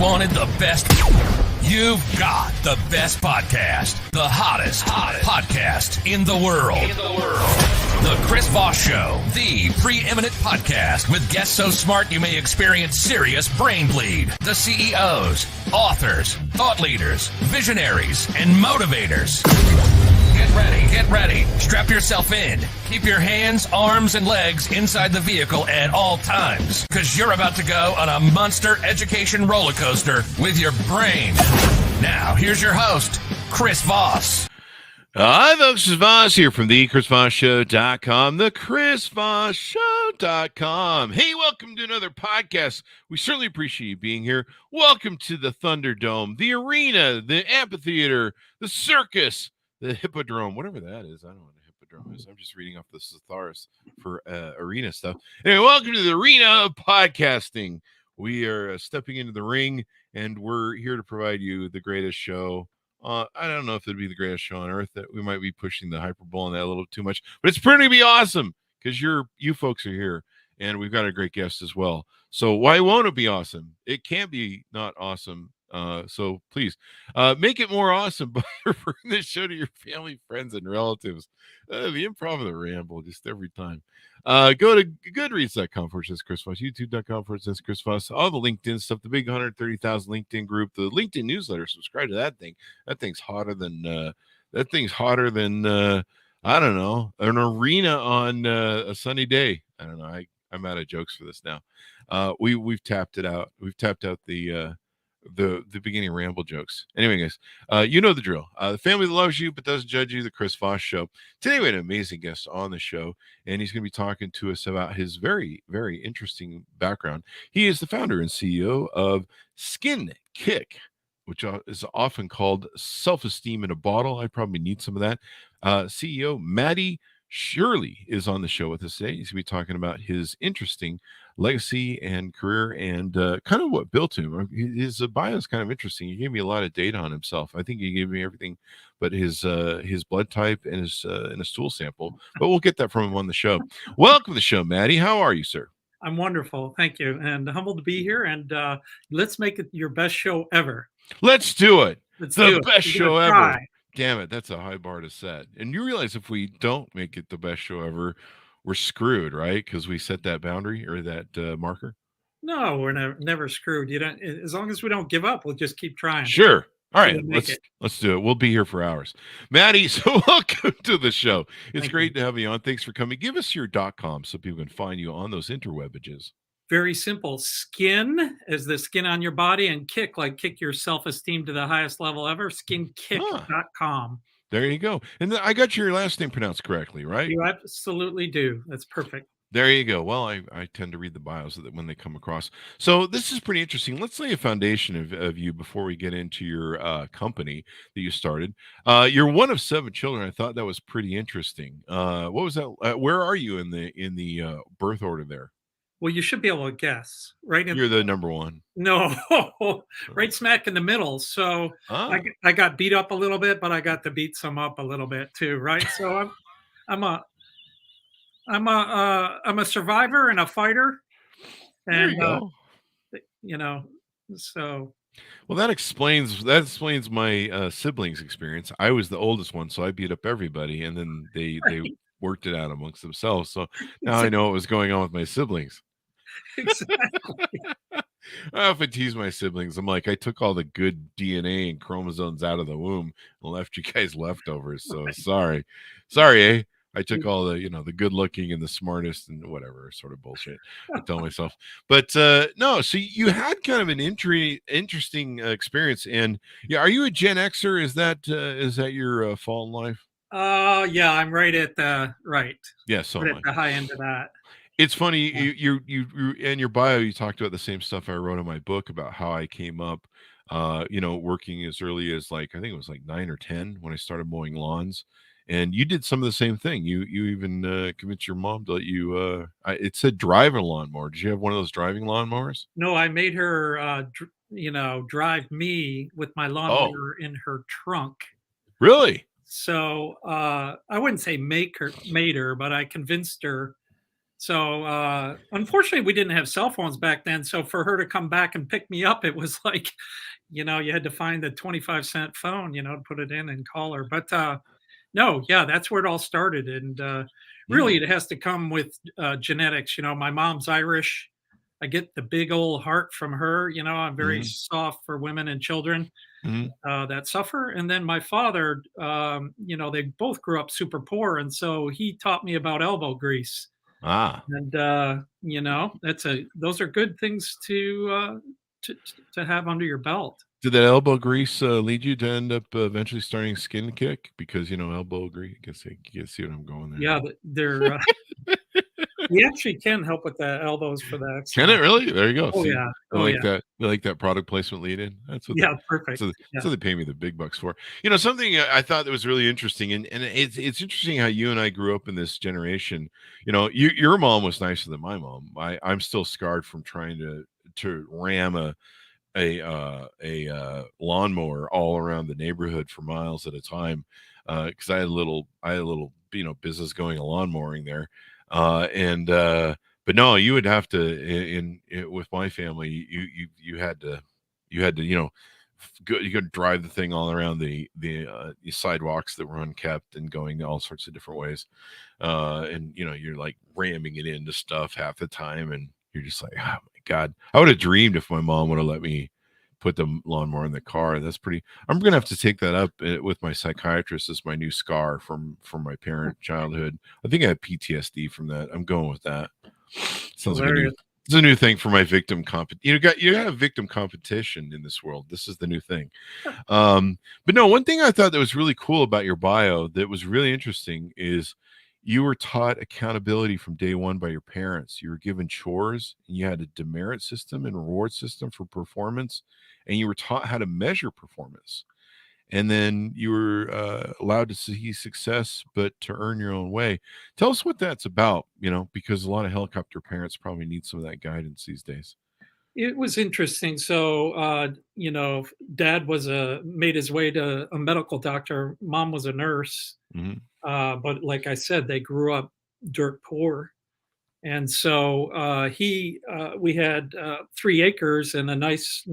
wanted the best? You've got the best podcast, the hottest podcast in the world. The Chris Voss Show, the preeminent podcast with guests so smart you may experience serious brain bleed. The CEOs, authors, thought leaders, visionaries, and motivators. Get ready. Strap yourself in. Keep your hands, arms, and legs inside the vehicle at all times, because you're about to go on a monster education roller coaster with your brain. Now, here's your host, Chris Voss. Hi, folks. Chris Voss here from the ChrisVossShow.com, the ChrisVossShow.com. Hey, welcome to another podcast. We certainly appreciate you being here. Welcome to the Thunderdome, the arena, the amphitheater, the circus, the hippodrome, whatever that is. I don't know what a hippodrome is. I'm just reading off the thesaurus for arena stuff. Anyway, welcome to the arena of podcasting. We are stepping into the ring, and we're here to provide you the greatest show. I don't know if it'd be the greatest show on earth. That we might be pushing the hyperbole on that a little too much, but it's pretty to be awesome because you folks are here, and we've got a great guest as well. So why won't it be awesome? It can't be not awesome. So please make it more awesome by referring this show to your family, friends, and relatives. The improv of the ramble, just every time. Go to goodreads.com/Chris Voss, youtube.com/Chris Voss, all the LinkedIn stuff, the big 130,000 LinkedIn group, the LinkedIn newsletter. Subscribe to that thing. That thing's hotter than I don't know, an arena on a sunny day. I don't know. I'm out of jokes for this now. We've tapped it out. We've tapped out the beginning ramble jokes. Anyway, guys, you know the drill. The family that loves you but doesn't judge you, the Chris Voss Show. Today we had an amazing guest on the show, and he's going to be talking to us about his very, very interesting background. He is the founder and CEO of SkinKick, which is often called self-esteem in a bottle. I probably need some of that. CEO Matty Schirle is on the show with us today. He's going to be talking about his interesting legacy and career and kind of what built him. His bio is kind of interesting. He gave me a lot of data on himself. I think he gave me everything but his blood type and his stool sample. But we'll get that from him on the show. Welcome to the show, Matty. How are you, sir? I'm wonderful. Thank you. And humbled to be here. And let's make it your best show ever. Let's do it. Let's the do it. best show ever. Try. Damn it, that's a high bar to set. And you realize if we don't make it the best show ever, we're screwed, right? Because we set that boundary or that marker. No, we're never screwed. You don't. As long as we don't give up, we'll just keep trying. Sure. All right, We'll let's do it. We'll be here for hours. Matty, so welcome to the show. It's great to have you on. Thanks for coming. Give us your .com so people can find you on those interwebages. Very simple. Skin is the skin on your body, and kick, like kick your self-esteem to the highest level ever. SkinKick.com. There you go. And I got your last name pronounced correctly, right? You absolutely do. That's perfect. There you go. Well, I tend to read the bios when they come across. So this is pretty interesting. Let's lay a foundation of you before we get into your company that you started. You're one of 7 children. I thought that was pretty interesting. What was that? Where are you in the birth order there? Well, you should be able to guess, right? You're the number one. No, right smack in the middle. So I got beat up a little bit, but I got to beat some up a little bit too, right? So I'm a survivor and a fighter, and so. Well, that explains my siblings' experience. I was the oldest one, so I beat up everybody, and then they worked it out amongst themselves. So now I know what was going on with my siblings. Exactly. I often tease my siblings. I'm like, I took all the good DNA and chromosomes out of the womb and left you guys leftovers. So sorry, eh? I took all the, the good looking and the smartest and whatever sort of bullshit I tell myself. But no, so you had kind of an interesting experience. And yeah, are you a Gen Xer? Is that your fall in life? Yeah, I'm right at the right. Yeah, so right at the high end of that. It's funny, you in your bio, you talked about the same stuff I wrote in my book about how I came up, working as early as I think it was 9 or 10 when I started mowing lawns. And you did some of the same thing. You even convinced your mom to let you, it said drive a lawnmower. Did you have one of those driving lawnmowers? No, I made her, drive me with my lawnmower in her trunk. Really? So I wouldn't say made her, but I convinced her. So unfortunately, we didn't have cell phones back then. So for her to come back and pick me up, it was like, you had to find the 25-cent phone, to put it in and call her. But no, yeah, that's where it all started. And really, it has to come with genetics. My mom's Irish. I get the big old heart from her. I'm very soft for women and children that suffer. And then my father, they both grew up super poor. And so he taught me about elbow grease. And those are good things to have under your belt. Did that elbow grease lead you to end up eventually starting SkinKick? Because elbow grease. I guess you see what I'm going there. Yeah, they're. We actually can help with the elbows for that. Can it really? There you go. Oh, see, yeah. that. I like that product placement lead in. That's what. Yeah, perfect. So they pay me the big bucks for. Something I thought that was really interesting, and it's interesting how you and I grew up in this generation. Your mom was nicer than my mom. I'm still scarred from trying to ram a lawnmower all around the neighborhood for miles at a time, because I had a little business going, a lawnmowing there. But no, you would have to with my family, you had to you could drive the thing all around the sidewalks that were unkept and going all sorts of different ways. And you're like ramming it into stuff half the time, and you're just like, oh my God, I would have dreamed if my mom would have let me put the lawnmower in the car. I'm gonna have to take that up with my psychiatrist as my new scar from my parent childhood. I think I have PTSD from that. I'm going with that. Sounds like it's a new thing for my victim you got a victim competition in this world. This is the new thing. But no, one thing I thought that was really cool about your bio that was really interesting is you were taught accountability from day one by your parents. You were given chores, and you had a demerit system and reward system for performance, and you were taught how to measure performance. And then you were allowed to see success, but to earn your own way. Tell us what that's about, because a lot of helicopter parents probably need some of that guidance these days. It was interesting. So, Dad made his way to a medical doctor. Mom was a nurse. But like I said, they grew up dirt poor. And so we had 3 acres and a nice,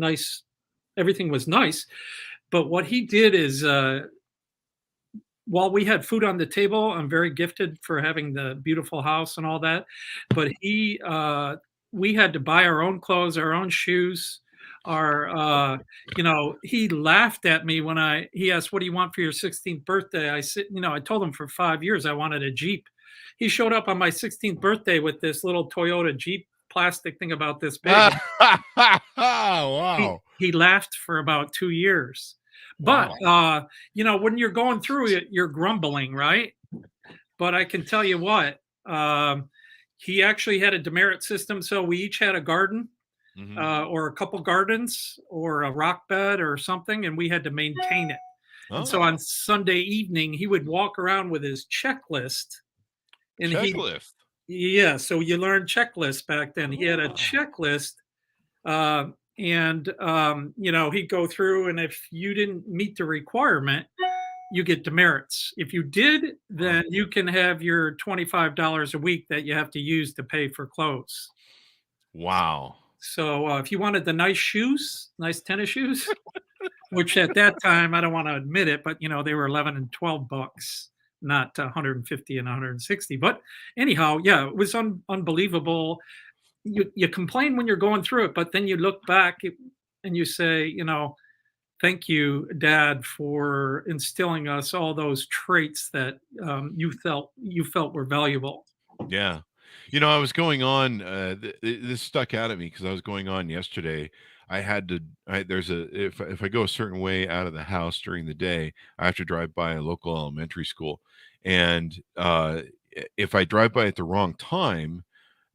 everything was nice. But what he did is, while we had food on the table, I'm very gifted for having the beautiful house and all that. But we had to buy our own clothes, our own shoes. He laughed at me when he asked, "What do you want for your 16th birthday?" I said, I told him for 5 years I wanted a Jeep. He showed up on my 16th birthday with this little Toyota Jeep plastic thing about this big. Wow. He laughed for about 2 years. But, when you're going through it, you're grumbling, right? But I can tell you what, he actually had a demerit system. So we each had a garden. Or a couple gardens or a rock bed or something, and we had to maintain it. And so on Sunday evening, he would walk around with his checklist. And so you learned checklists back then. He had a checklist, and he'd go through, and if you didn't meet the requirement, you get demerits. If you did, then you can have your $25 a week that you have to use to pay for clothes. Wow. So if you wanted the nice tennis shoes, which at that time, I don't want to admit it, but they were $11 and $12, not 150 and 160. But anyhow, yeah, it was unbelievable. You complain when you're going through it, but then you look back and you say, thank you, Dad, for instilling us all those traits that you felt were valuable. Yeah. I was going on, this stuck out at me because I was going on yesterday. If I go a certain way out of the house during the day, I have to drive by a local elementary school. And if I drive by at the wrong time,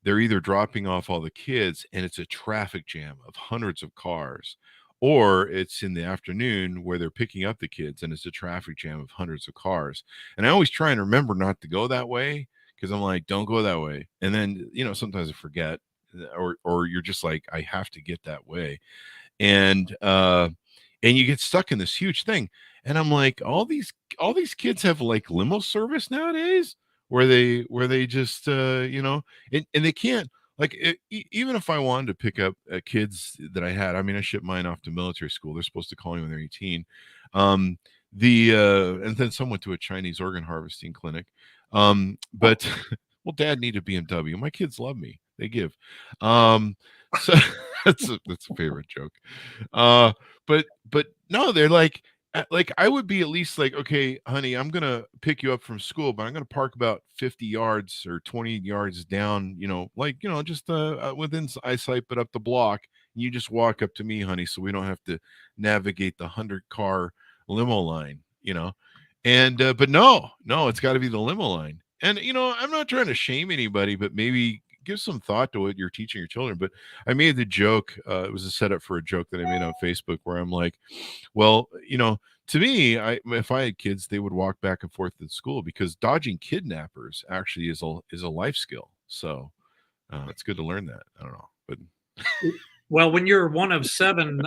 they're either dropping off all the kids and it's a traffic jam of hundreds of cars, or it's in the afternoon where they're picking up the kids and it's a traffic jam of hundreds of cars. And I always try and remember not to go that way, because I'm like, don't go that way. And then, sometimes I forget, or you're just like, I have to get that way. And you get stuck in this huge thing. And I'm like, all these kids have like limo service nowadays. where they just and they can't, like, even if I wanted to pick up kids that I had, I mean, I shipped mine off to military school. They're supposed to call me when they're 18. And then some went to a Chinese organ harvesting clinic. But well, dad needed a BMW. My kids love me. They give. So that's a favorite joke. But no, they're like I would be at least like, okay, honey, I'm gonna pick you up from school, but I'm gonna park about 50 yards or 20 yards down, just within eyesight, but up the block. And you just walk up to me, honey, so we don't have to navigate the 100-car limo line, And but no, it's got to be the limo line. And I'm not trying to shame anybody, but maybe give some thought to what you're teaching your children. But I made the joke, it was a setup for a joke that I made on Facebook, where I'm like, well, to me, if I had kids, they would walk back and forth to school, because dodging kidnappers actually is a life skill. So it's good to learn that. I don't know, but well, when you're one of 7,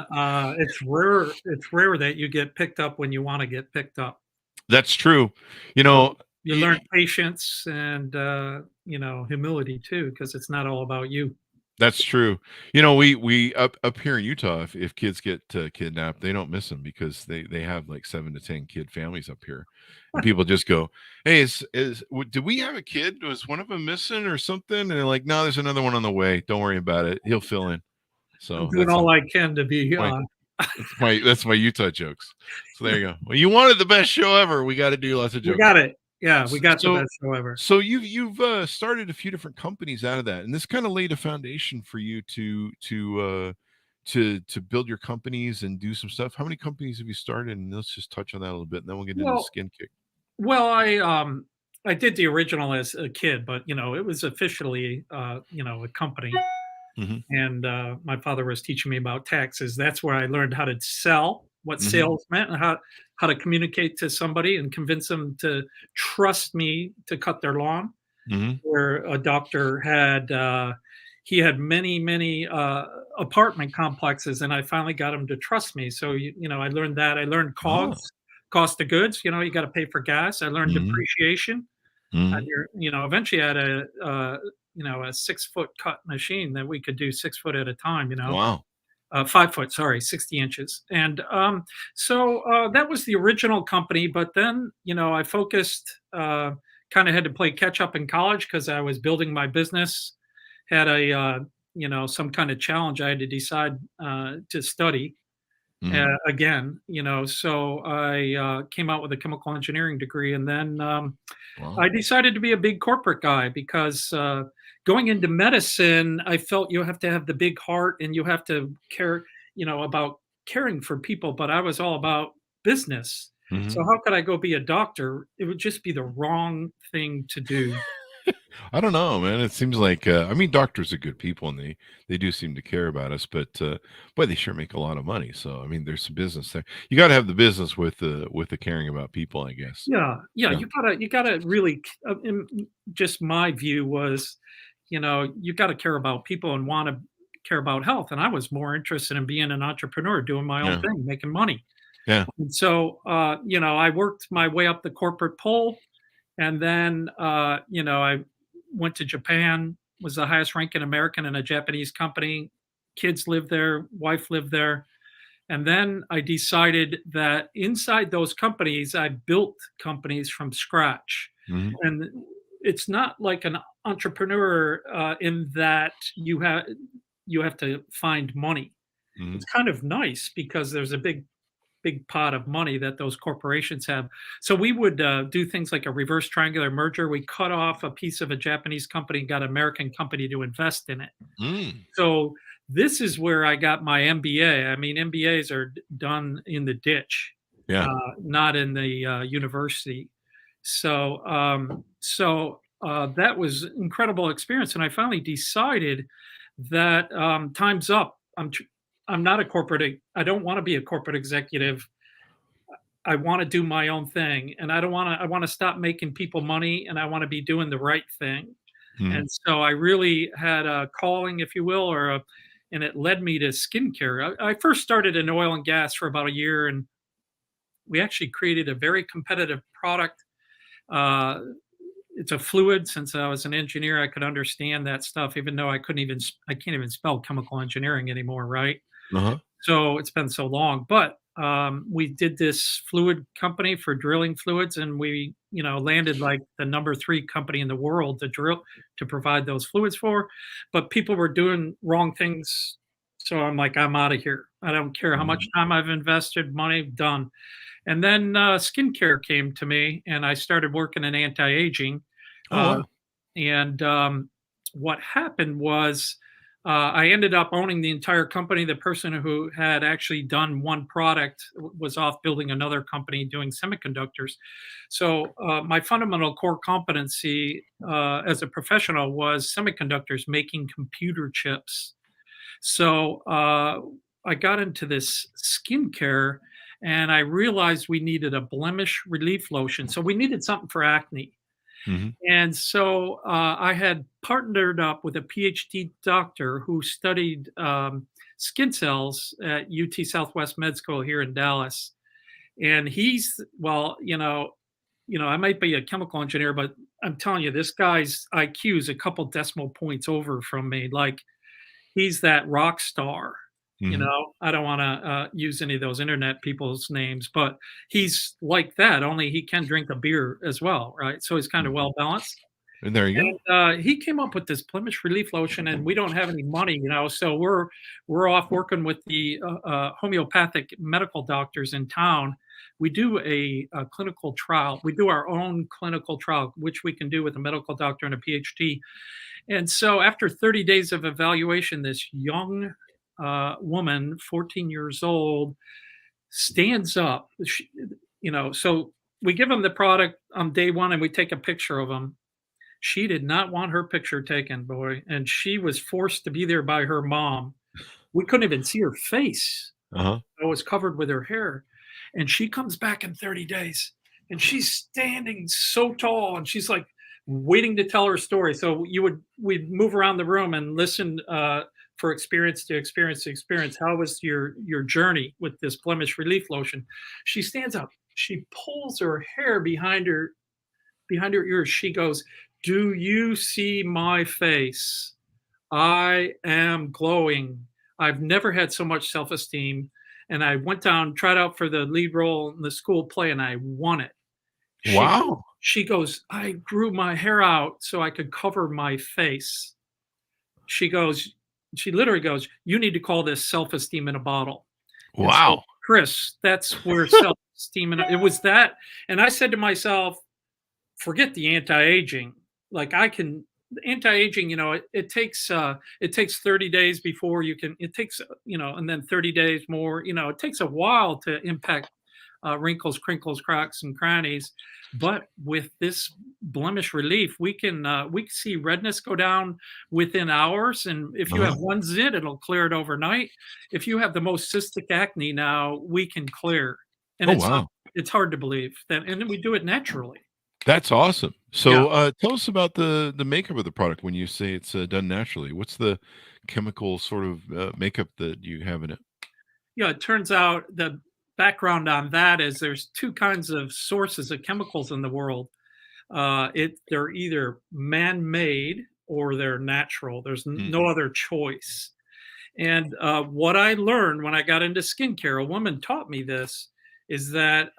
it's rare. It's rare that you get picked up when you want to get picked up. That's true. You learn patience and humility too, because it's not all about you. That's true. We up here in Utah, if kids get kidnapped, they don't miss them, because they have like 7 to 10 kid families up here, and people just go, "Hey, did we have a kid? Was one of them missing or something?" And they're like, "No, there's another one on the way. Don't worry about it. He'll fill in." So I'm doing all I can to be. That's my Utah jokes. So there you go. Well, you wanted the best show ever. We got to do lots of jokes. We got it. Yeah, we got the best show ever. So you've started a few different companies out of that, and this kind of laid a foundation for you to build your companies and do some stuff. How many companies have you started? And let's just touch on that a little bit, and then we'll get into SkinKick. Well, I did the original as a kid, but it was officially a company. Mm-hmm. And my father was teaching me about taxes. That's where I learned how to sell, what sales meant, and how to communicate to somebody and convince them to trust me to cut their lawn. Mm-hmm. Where a doctor he had many apartment complexes, and I finally got him to trust me. So I learned that. I learned cost of goods. You got to pay for gas. I learned depreciation. Eventually I had a 6-foot cut machine that we could do 6 foot at a time. Wow. 5 foot, sorry, 60 inches. And so that was the original company. But then, I focused, kind of had to play catch up in college, because I was building my business, had some kind of challenge. I had to decide to study again, so I came out with a chemical engineering degree. And then I decided to be a big corporate guy, because going into medicine, I felt you have to have the big heart and you have to care, about caring for people. But I was all about business. Mm-hmm. So how could I go be a doctor? It would just be the wrong thing to do. I don't know, man. It seems like doctors are good people, and they do seem to care about us, but boy, they sure make a lot of money. So there's some business there. You got to have the business with the caring about people, I guess. Yeah. You gotta really. Just my view was, you got to care about people and want to care about health. And I was more interested in being an entrepreneur, doing my own thing, making money. Yeah. And so, I worked my way up the corporate pole, and then, I went to Japan, was the highest ranking American in a Japanese company. Kids lived there, wife lived there. And then I decided that inside those companies, I built companies from scratch. Mm-hmm. And it's not like an entrepreneur in that you have to find money. Mm-hmm. It's kind of nice, because there's a big pot of money that those corporations have. So we would do things like a reverse triangular merger. We cut off a piece of a Japanese company and got an American company to invest in it. So this is where I got my MBA. I mean, MBAs are done in the ditch, not in the university. So that was an incredible experience. And I finally decided that time's up. I'm not a corporate. I don't want to be a corporate executive. I want to do my own thing, and I want to stop making people money, and I want to be doing the right thing. And so I really had a calling, if you will, and it led me to skincare. I first started in oil and gas for about a year, and we actually created a very competitive product it's a fluid. Since I was an engineer, I could understand that stuff, even though I can't even spell chemical engineering anymore, right? Uh-huh. So it's been so long. But we did this fluid company for drilling fluids, and we, landed like the number 3 company in the world to provide those fluids for. But people were doing wrong things. So I'm like, I'm out of here. I don't care how much time I've invested, money, done. And then skincare came to me, and I started working in anti-aging. Oh, wow. And what happened was I ended up owning the entire company. The person who had actually done one product was off building another company doing semiconductors. So my fundamental core competency as a professional was semiconductors, making computer chips. So I got into this skincare, and I realized we needed a blemish relief lotion. So we needed something for acne. Mm-hmm. And so I had partnered up with a PhD doctor who studied skin cells at UT Southwest Med School here in Dallas. And he's, well, I might be a chemical engineer, but I'm telling you, this guy's IQ is a couple decimal points over from me. Like, he's that rock star. Mm-hmm. I don't want to use any of those internet people's names, but he's like that, only he can drink a beer as well, right? So he's kind of well balanced. And there you go. And he came up with this blemish relief lotion, and we don't have any money, so we're off working with the homeopathic medical doctors in town. We do a clinical trial. We do our own clinical trial, which we can do with a medical doctor and a PhD. And so after 30 days of evaluation, this young woman, 14 years old, stands up. So we give them the product on day one, and we take a picture of them. She did not want her picture taken, boy, and she was forced to be there by her mom. We couldn't even see her face. Uh-huh. It was covered with her hair. And she comes back in 30 days, and she's standing so tall, and she's like waiting to tell her story. So we'd move around the room and listen for experience to experience to experience. How was your journey with this blemish relief lotion? She stands up. She pulls her hair behind her ears. She goes, "Do you see my face? I am glowing. I've never had so much self-esteem. And I went down, tried out for the lead role in the school play, and I won it." Wow. She goes, "I grew my hair out so I could cover my face." She literally goes, "You need to call this self-esteem in a bottle." Wow. So, Chris, that's where self-esteem, it was that. And I said to myself, forget the anti-aging. Like, anti-aging, it takes 30 days before you can, it takes, and then 30 days more, it takes a while to impact wrinkles, crinkles, cracks, and crannies. But with this blemish relief, we can see redness go down within hours. And if you have one zit, it'll clear it overnight. If you have the most cystic acne now, we can clear. And it's hard to believe that, and then we do it naturally. That's awesome. So tell us about the makeup of the product when you say it's done naturally. What's the chemical sort of makeup that you have in it? Yeah, it turns out the background on that is there's two kinds of sources of chemicals in the world. They're either man-made or they're natural. There's no other choice. And what I learned when I got into skincare, a woman taught me this, is that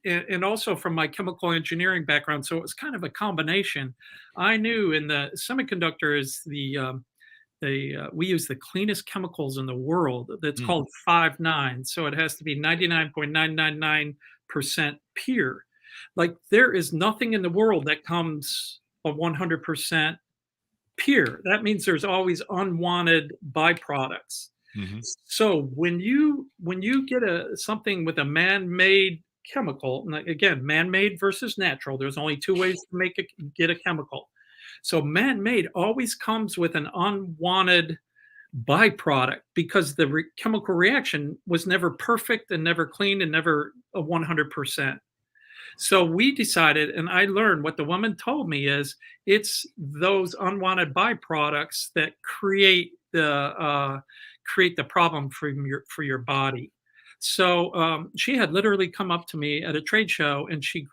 and also from my chemical engineering background, so it was kind of a combination. I knew in the semiconductor is we use the cleanest chemicals in the world. That's called 5-9. So it has to be 99.999% pure. Like, there is nothing in the world that comes a 100% pure. That means there's always unwanted byproducts. Mm-hmm. So when you get something with a man-made chemical, again, man-made versus natural, there's only two ways to get a chemical. So man-made always comes with an unwanted byproduct because the chemical reaction was never perfect and never clean and never a 100%. So we decided, and I learned what the woman told me is it's those unwanted byproducts that create the problem for your body. So she had literally come up to me at a trade show, and she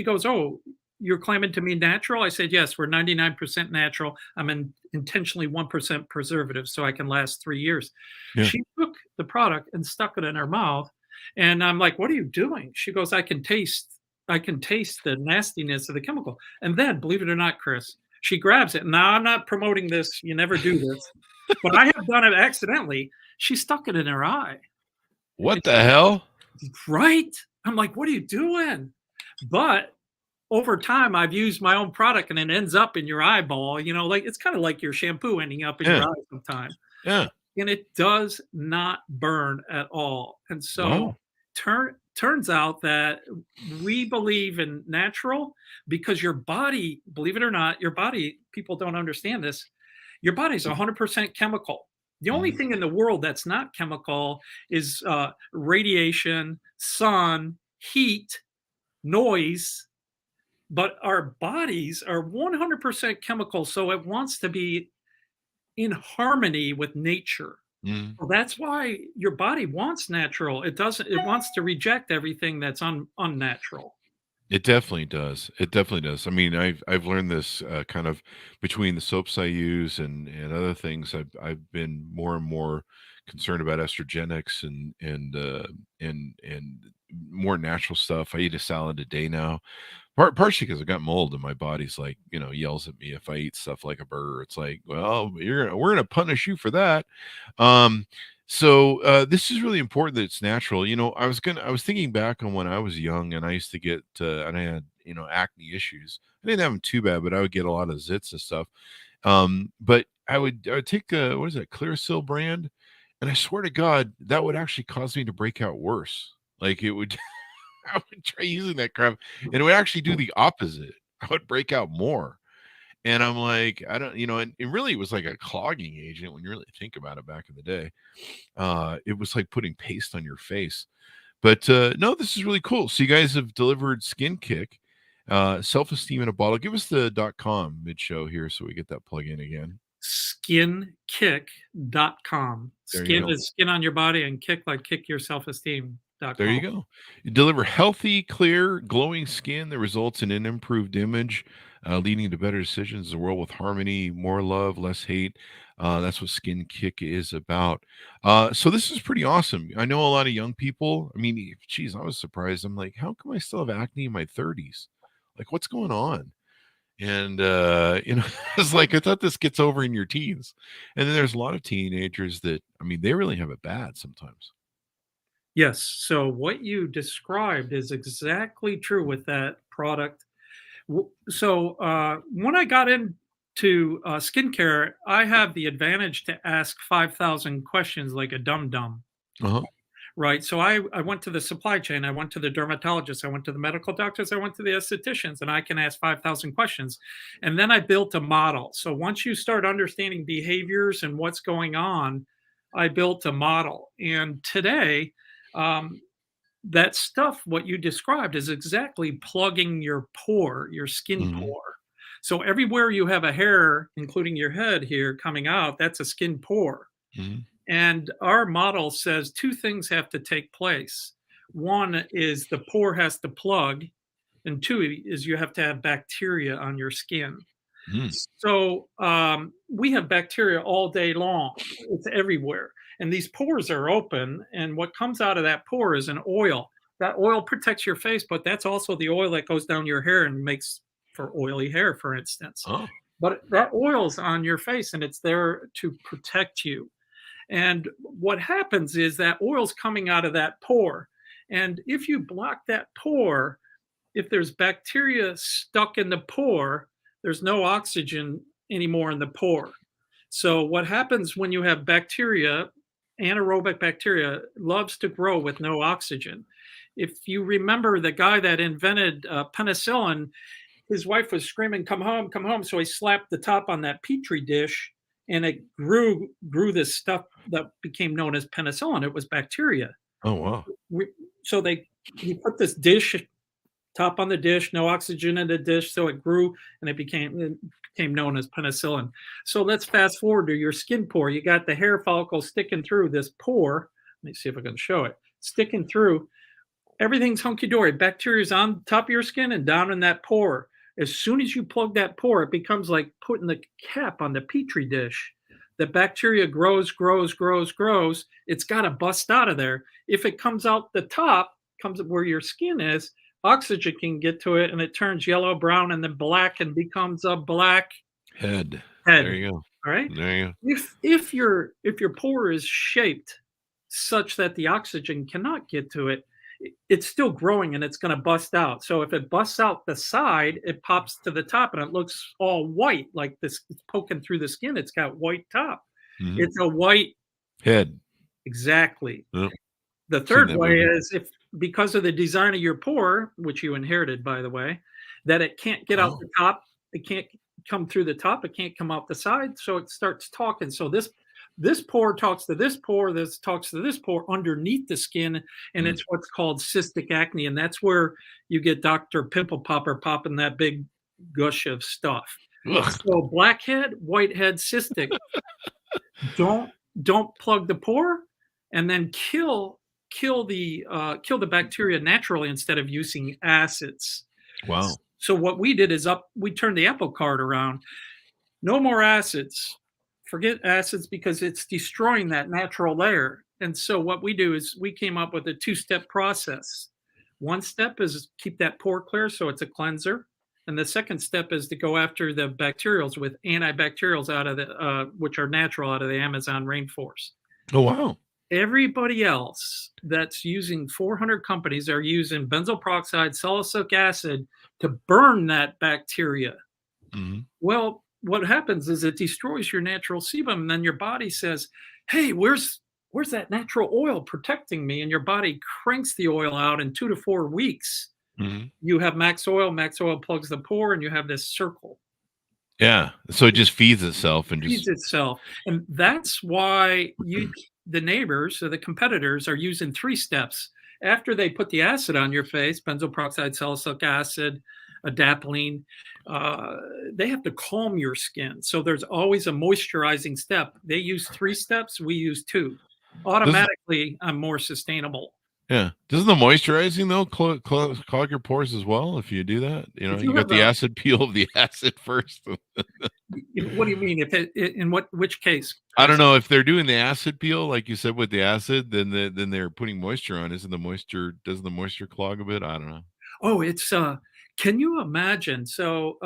goes, "Oh, you're claiming to me natural? I said, yes, we're 99% natural. I'm intentionally 1% preservative so I can last 3 years. Yeah. She took the product and stuck it in her mouth. And I'm like, what are you doing? She goes, I can taste the nastiness of the chemical. And then, believe it or not, Chris, she grabs it. Now, I'm not promoting this. You never do this. But I have done it accidentally. She stuck it in her eye. What the hell? Right? I'm like, what are you doing? But over time, I've used my own product and it ends up in your eyeball. Like it's kind of like your shampoo ending up in your eye sometimes. Yeah. And it does not burn at all. And so Wow. turns out that we believe in natural because your body, believe it or not, your body, people don't understand this, your body's 100% chemical. The only thing in the world that's not chemical is radiation, sun, heat, noise. But our bodies are 100% chemical, so it wants to be in harmony with nature. So that's why your body wants natural. It wants to reject everything that's unnatural. It definitely does. It definitely does. I mean, I've learned this kind of between the soaps I use and other things. I've been more and more concerned about estrogenics and more natural stuff. I eat a salad a day now. Partially because I got mold and my body's like, yells at me if I eat stuff like a burger. It's like, well, we're gonna punish you for that. So this is really important that it's natural. I was thinking back on when I was young and I used to get and I had acne issues. I didn't have them too bad, but I would get a lot of zits and stuff. But I would take what is it, Clearasil brand, and I swear to God that would actually cause me to break out worse. Like it would. I would try using that crap and it would actually do the opposite. I would break out more. And I'm like, I don't, and it really was like a clogging agent when you really think about it back in the day. It was like putting paste on your face. But no, this is really cool. So you guys have delivered SkinKick, self-esteem in a bottle. Give us the .com mid-show here so we get that plug in again. SkinKick.com. Skin is skin on your body and kick like kick your self-esteem. There you go. You deliver healthy, clear, glowing skin that results in an improved image, leading to better decisions in a world with harmony, more love, less hate. That's what SkinKick is about. So this is pretty awesome. I know a lot of young people. I mean, geez, I was surprised. I'm like, how come I still have acne in my 30s? Like, what's going on? And it's like I thought this gets over in your teens. And then there's a lot of teenagers that, I mean, they really have it bad sometimes. Yes. So what you described is exactly true with that product. So when I got into skincare, I have the advantage to ask 5,000 questions like a dum-dum. Right. So I went to the supply chain. I went to the dermatologist. I went to the medical doctors. I went to the estheticians, and I can ask 5,000 questions. And then I built a model. So once you start understanding behaviors and what's going on, I built a model. And today, that stuff, what you described, is exactly plugging your pore, your skin pore. So everywhere you have a hair, including your head here coming out, that's a skin pore. And our model says two things have to take place. One is the pore has to plug, and two is you have to have bacteria on your skin. So we have bacteria all day long. It's everywhere. And these pores are open. And what comes out of that pore is an oil. That oil protects your face, but that's also the oil that goes down your hair and makes for oily hair, for instance. But that oil's on your face and it's there to protect you. And what happens is that oil's coming out of that pore. And if you block that pore, if there's bacteria stuck in the pore, there's no oxygen anymore in the pore. So what happens when you have bacteria, anaerobic bacteria, loves to grow with no oxygen. If you remember the guy that invented penicillin, his wife was screaming, come home, come home. So he slapped the top on that Petri dish and it grew this stuff that became known as penicillin. It was bacteria. Oh, wow. So he put this dish, top on the dish, no oxygen in the dish. So it grew and it became known as penicillin. So let's fast forward to your skin pore. You got the hair follicle sticking through this pore. Let me see if I can show it. Sticking through. Everything's hunky-dory. Bacteria's on top of your skin and down in that pore. As soon as you plug that pore, it becomes like putting the cap on the petri dish. The bacteria grows. It's got to bust out of there. If it comes out the top, comes where your skin is, oxygen can get to it, and it turns yellow, brown, and then black, and becomes a black Head. head. There you go. All right. There you go. If your pore is shaped such that the oxygen cannot get to it, it's still growing and it's going to bust out. So if it busts out the side, it pops to the top and it looks all white, like this. It's poking through the skin. It's got white top. Mhm. It's a white Head. Exactly. Yep. The third that way movie. is if because of the design of your pore, which you inherited, by the way, that it can't get out Oh. the top. It can't come through the top. It can't come out the side. So it starts talking. So this pore talks to this pore. This talks to this pore underneath the skin, and it's what's called cystic acne, and that's where you get Dr. Pimple Popper popping that big gush of stuff. Ugh. So blackhead, whitehead, cystic. Don't plug the pore, and then kill the bacteria naturally instead of using acids. Wow. So what we did is we turned the apple cart around. No more acids. Forget acids because it's destroying that natural layer. And so what we do is we came up with a 2-step process. One step is keep that pore clear, so it's a cleanser. And the second step is to go after the bacterials with antibacterials out of the which are natural out of the Amazon rainforest. Oh, wow. Everybody else that's using 400 companies are using benzoyl peroxide, salicylic acid to burn that bacteria. Mm-hmm. Well, what happens is it destroys your natural sebum, and then your body says, hey, where's that natural oil protecting me? And your body cranks the oil out in 2 to 4 weeks. Mm-hmm. You have max oil plugs the pore, and you have this circle. Yeah. So it just feeds itself and Feeds itself. And that's why the neighbors or the competitors are using 3 steps. After they put the acid on your face, benzoyl peroxide, salicylic acid, adapalene, they have to calm your skin. So there's always a moisturizing step. They use 3 steps. We use 2. Automatically, I'm more sustainable. Yeah. Doesn't the moisturizing though clog your pores as well if you do that? You know, you got the acid peel of the acid first. What do you mean? In which case? I don't know if they're doing the acid peel, like you said with the acid, then they're putting moisture on. Doesn't the moisture clog a bit? I don't know. Oh, it's can you imagine? So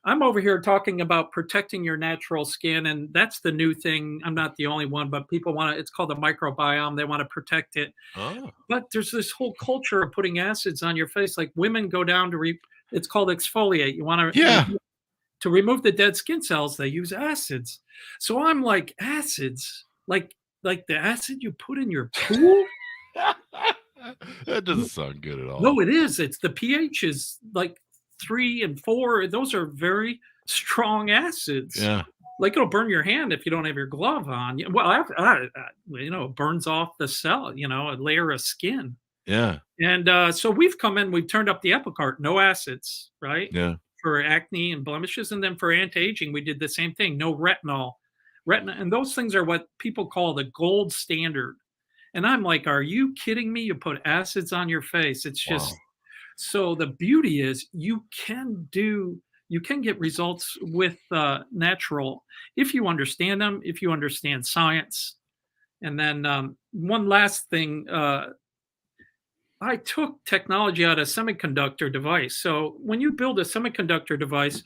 I'm over here talking about protecting your natural skin, and that's the new thing. I'm not the only one, but people want to, it's called the microbiome. They want to protect it. Oh. But there's this whole culture of putting acids on your face. Like women go down to it's called exfoliate. You want to remove the dead skin cells, they use acids. So I'm like, acids? Like the acid you put in your pool? That doesn't sound good at all. No, it is. It's the pH is like 3 and 4. Those are very strong acids. Yeah. Like it'll burn your hand if you don't have your glove on. Well, it burns off the cell, a layer of skin. Yeah. And so we've come in, we've turned up the apple cart, no acids, right? Yeah. For acne and blemishes. And then for anti-aging, we did the same thing. No retinol. And those things are what people call the gold standard. And I'm like, are you kidding me? You put acids on your face. It's just, so the beauty is you can get results with natural if you understand them, if you understand science. And then one last thing, I took technology out of a semiconductor device. So when you build a semiconductor device,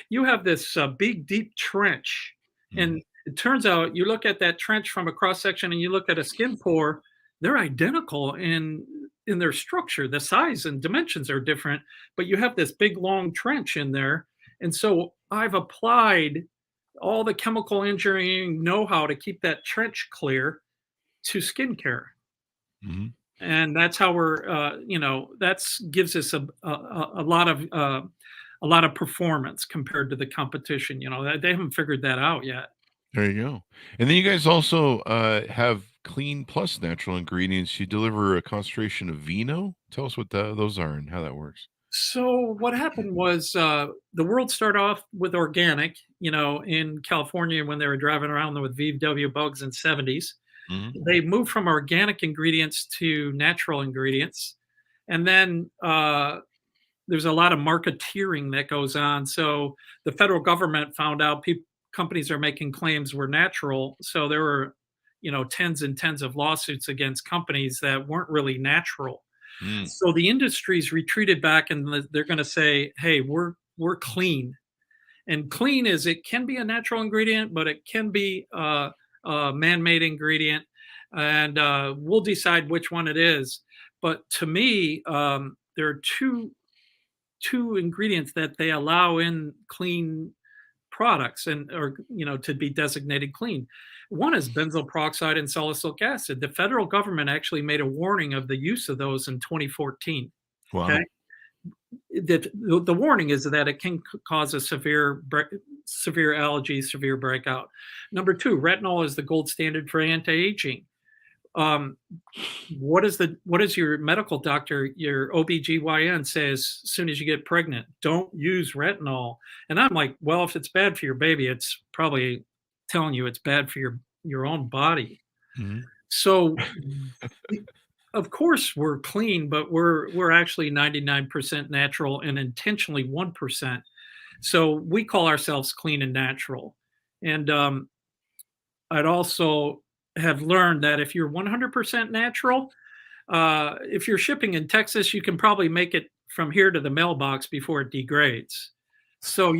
you have this big, deep trench. And it turns out you look at that trench from a cross section and you look at a skin pore, they're identical in their structure. The size and dimensions are different, but you have this big, long trench in there. And so I've applied all the chemical engineering know-how to keep that trench clear to skincare. Mm-hmm. And that's how we're, that gives us a lot of performance compared to the competition. They haven't figured that out yet. There you go. And then you guys also have clean plus natural ingredients. You deliver a concentration of vino. Tell us what those are and how that works. So what happened was the world started off with organic, in California when they were driving around with VW bugs in the 70s. Mm-hmm. They moved from organic ingredients to natural ingredients. And then there's a lot of marketeering that goes on. So the federal government found out companies are making claims were natural. So there were, tens and tens of lawsuits against companies that weren't really natural. So the industry's retreated back and they're going to say, hey, we're clean. And clean is, it can be a natural ingredient, but it can be a man-made ingredient. And we'll decide which one it is. But to me, there are two ingredients that they allow in clean products or to be designated clean. One is benzoyl peroxide and salicylic acid. The federal government actually made a warning of the use of those in 2014. Wow. Okay? The warning is that it can cause a severe allergy, severe breakout. Number two, retinol is the gold standard for anti-aging. What does your medical doctor, your OBGYN says as soon as you get pregnant? Don't use retinol. And I'm like, well, if it's bad for your baby, it's probably telling you it's bad for your own body. Mm-hmm. So of course we're clean, but we're actually 99% natural and intentionally 1%. So we call ourselves clean and natural. And I'd also have learned that if you're 100% natural, if you're shipping in Texas, you can probably make it from here to the mailbox before it degrades. So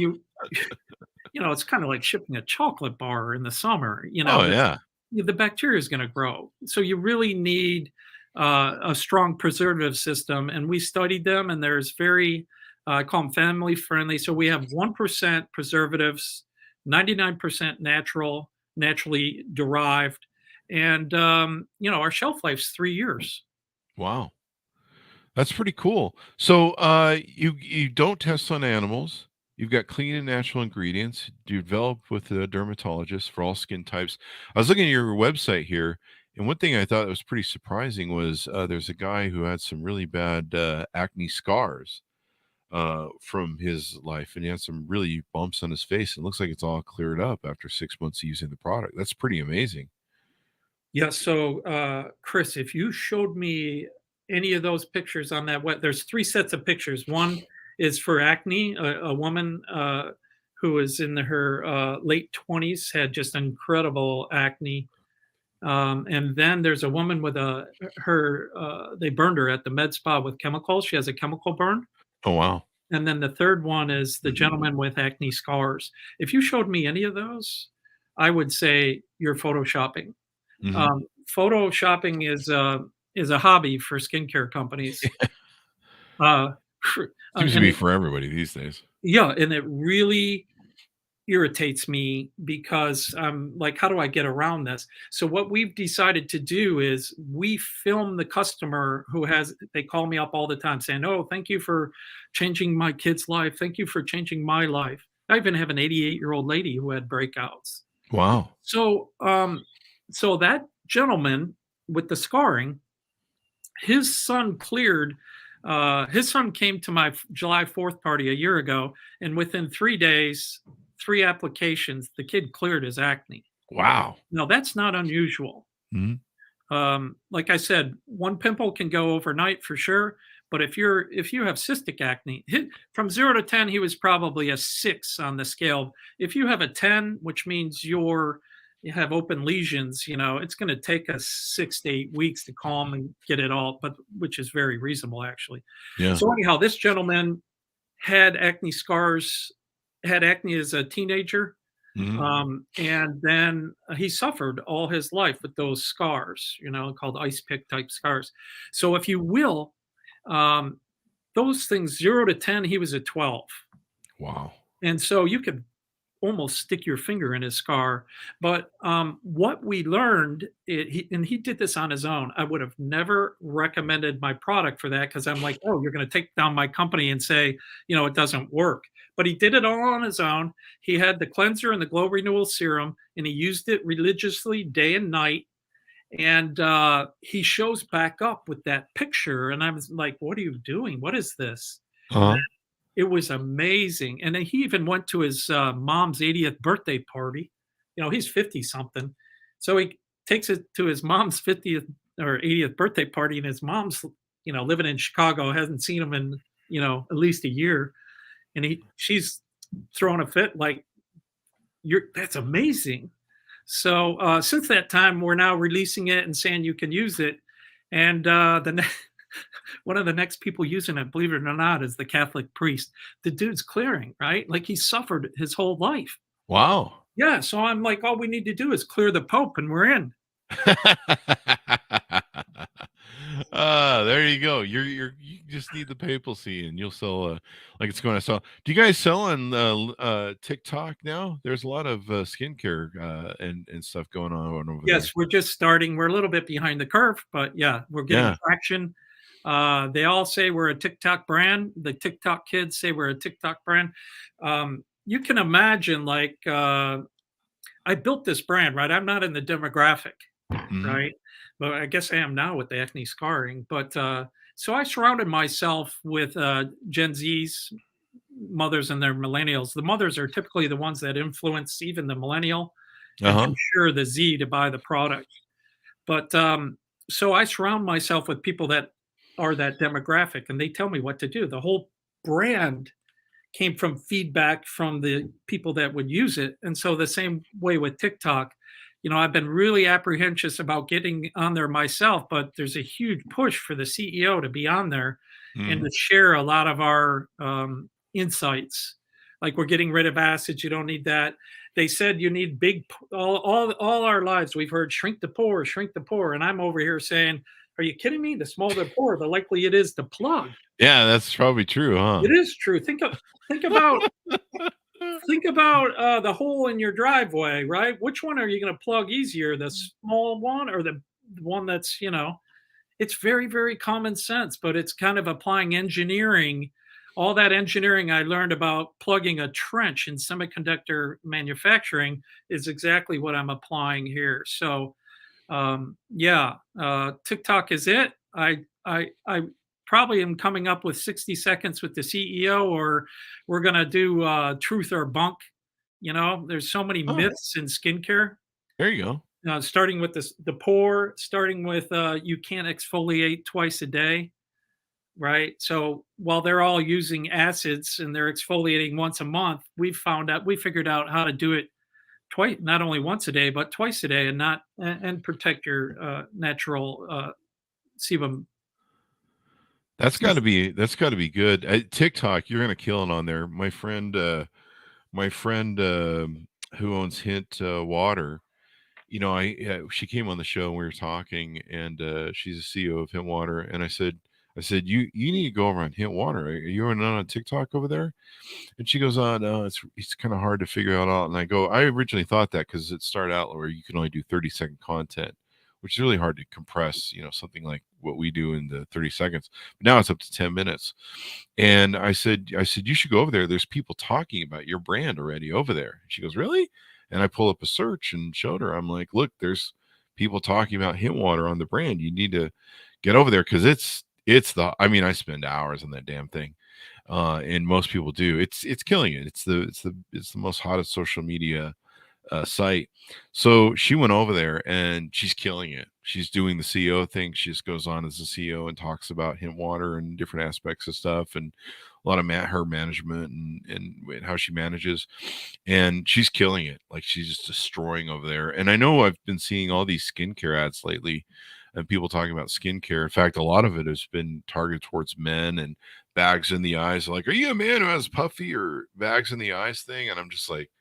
it's kind of like shipping a chocolate bar in the summer. Oh, yeah. The bacteria is going to grow. So you really need a strong preservative system. And we studied them, and there's I call them family friendly. So we have 1% preservatives, 99% natural, naturally derived. And, our shelf life's 3 years. Wow. That's pretty cool. So you don't test on animals. You've got clean and natural ingredients. You developed with a dermatologist for all skin types. I was looking at your website here, and one thing I thought was pretty surprising was there's a guy who had some really bad acne scars from his life, and he had some really bumps on his face. It looks like it's all cleared up after 6 months of using the product. That's pretty amazing. Yeah. So, Chris, if you showed me any of those pictures on that there's 3 sets of pictures. One is for acne, a woman who was in her late 20s, had just incredible acne. And then there's a woman with they burned her at the med spa with chemicals. She has a chemical burn. Oh, wow. And then the third one is the gentleman with acne scars. If you showed me any of those, I would say you're photoshopping. Mm-hmm. Photoshopping is a hobby for skincare companies. Seems to be for everybody these days. Yeah, and it really irritates me because I'm like, how do I get around this? So what we've decided to do is we film the customer they call me up all the time saying, oh, thank you for changing my kid's life. Thank you for changing my life. I even have an 88-year-old lady who had breakouts. Wow. So that gentleman with the scarring, his son cleared. His son came to my July 4th party a year ago, and within 3 days, 3 applications, the kid cleared his acne. Wow. Now that's not unusual. Mm-hmm. Like I said, one pimple can go overnight for sure. But if you have cystic acne, from 0 to 10, he was probably a 6 on the scale. If you have a 10, which means you have open lesions, it's going to take us 6 to 8 weeks to calm and get it all, which is very reasonable actually. Yeah. So anyhow, this gentleman had acne scars, had acne as a teenager. Mm-hmm. And then he suffered all his life with those scars, called ice pick type scars. So if you will, those things 0 to 10, he was a 12. Wow. And so you could almost stick your finger in his scar. But what we learned, and he did this on his own. I would have never recommended my product for that because I'm like, oh, you're going to take down my company and say, it doesn't work. But he did it all on his own. He had the cleanser and the glow renewal serum, and he used it religiously day and night. And he shows back up with that picture. And I was like, what are you doing? What is this? Uh-huh. It was amazing. And then he even went to his mom's 80th birthday party. He's 50 something. So he takes it to his mom's 50th or 80th birthday party, and his mom's, living in Chicago, hasn't seen him in at least a year. And she's throwing a fit like, that's amazing. So since that time, we're now releasing it and saying you can use it. And one of the next people using it, believe it or not, is the Catholic priest. The dude's clearing, right? Like he suffered his whole life. Wow. Yeah. So I'm like, all we need to do is clear the Pope and we're in. There you go. You just need the papacy and you'll sell like it's going to sell. Do you guys sell on TikTok now? There's a lot of skincare and stuff going on over Yes, there. we're just starting. We're a little bit behind the curve, but yeah, we're getting traction. They all say we're a TikTok brand. The TikTok kids say we're a TikTok brand. You can imagine, like, I built this brand, right? I'm not in the demographic, right? But I guess I am now with the acne scarring. But so I surrounded myself with Gen Z's, mothers and their millennials. The mothers are typically the ones that influence even the millennial and for sure the Z to buy the product. But so I surround myself with people that are that demographic and they tell me what to do. The whole brand came from feedback from the people that would use it. And so the same way with TikTok, I've been really apprehensive about getting on there myself, but there's a huge push for the CEO to be on there and to share a lot of our insights. Like we're getting rid of acids. You don't need that. They said you need big, all our lives we've heard shrink the pore. And I'm over here saying, are you kidding me? The smaller the pore, the likely it is to plug. Yeah, that's probably true, huh? It is true. Think about the hole in your driveway, right? Which one are you going to plug easier, the small one or the one that's, it's very, very common sense, but it's kind of applying engineering. All that engineering I learned about plugging a trench in semiconductor manufacturing is exactly what I'm applying here. So, TikTok is it. I probably am coming up with 60 seconds with the CEO, or we're going to do truth or bunk. There's so many myths in skincare. There you go. Starting with the pore, starting with you can't exfoliate twice a day, right? So while they're all using acids and they're exfoliating once a month, we figured out how to do it twice, not only once a day, but twice a day, and protect your natural sebum. That's got to be good. TikTok, you're gonna kill it on there. My friend who owns Hint Water, she came on the show and we were talking, and she's a CEO of Hint Water, and I said you need to go over on Hint Water. Are you on TikTok over there? And she goes, oh no, it's kind of hard to figure out. And I go, I originally thought that because it started out where you can only do 30-second content, which is really hard to compress, something like what we do in the 30 seconds. But now it's up to 10 minutes. And I said, you should go over there. There's people talking about your brand already over there. She goes, really? And I pull up a search and showed her. I'm like, look, there's people talking about Hint Water on the brand. You need to get over there because I spend hours on that damn thing. And most people do. It's killing it. It's the most hottest social media site. So she went over there and she's killing it. She's doing the CEO thing. She just goes on as a CEO and talks about Hint Water and different aspects of stuff and a lot of her management and how she manages. And she's killing it. Like she's just destroying over there. And I know I've been seeing all these skincare ads lately and people talking about skincare. In fact, a lot of it has been targeted towards men and bags in the eyes. Like, are you a man who has puffy or bags in the eyes thing? And I'm just like,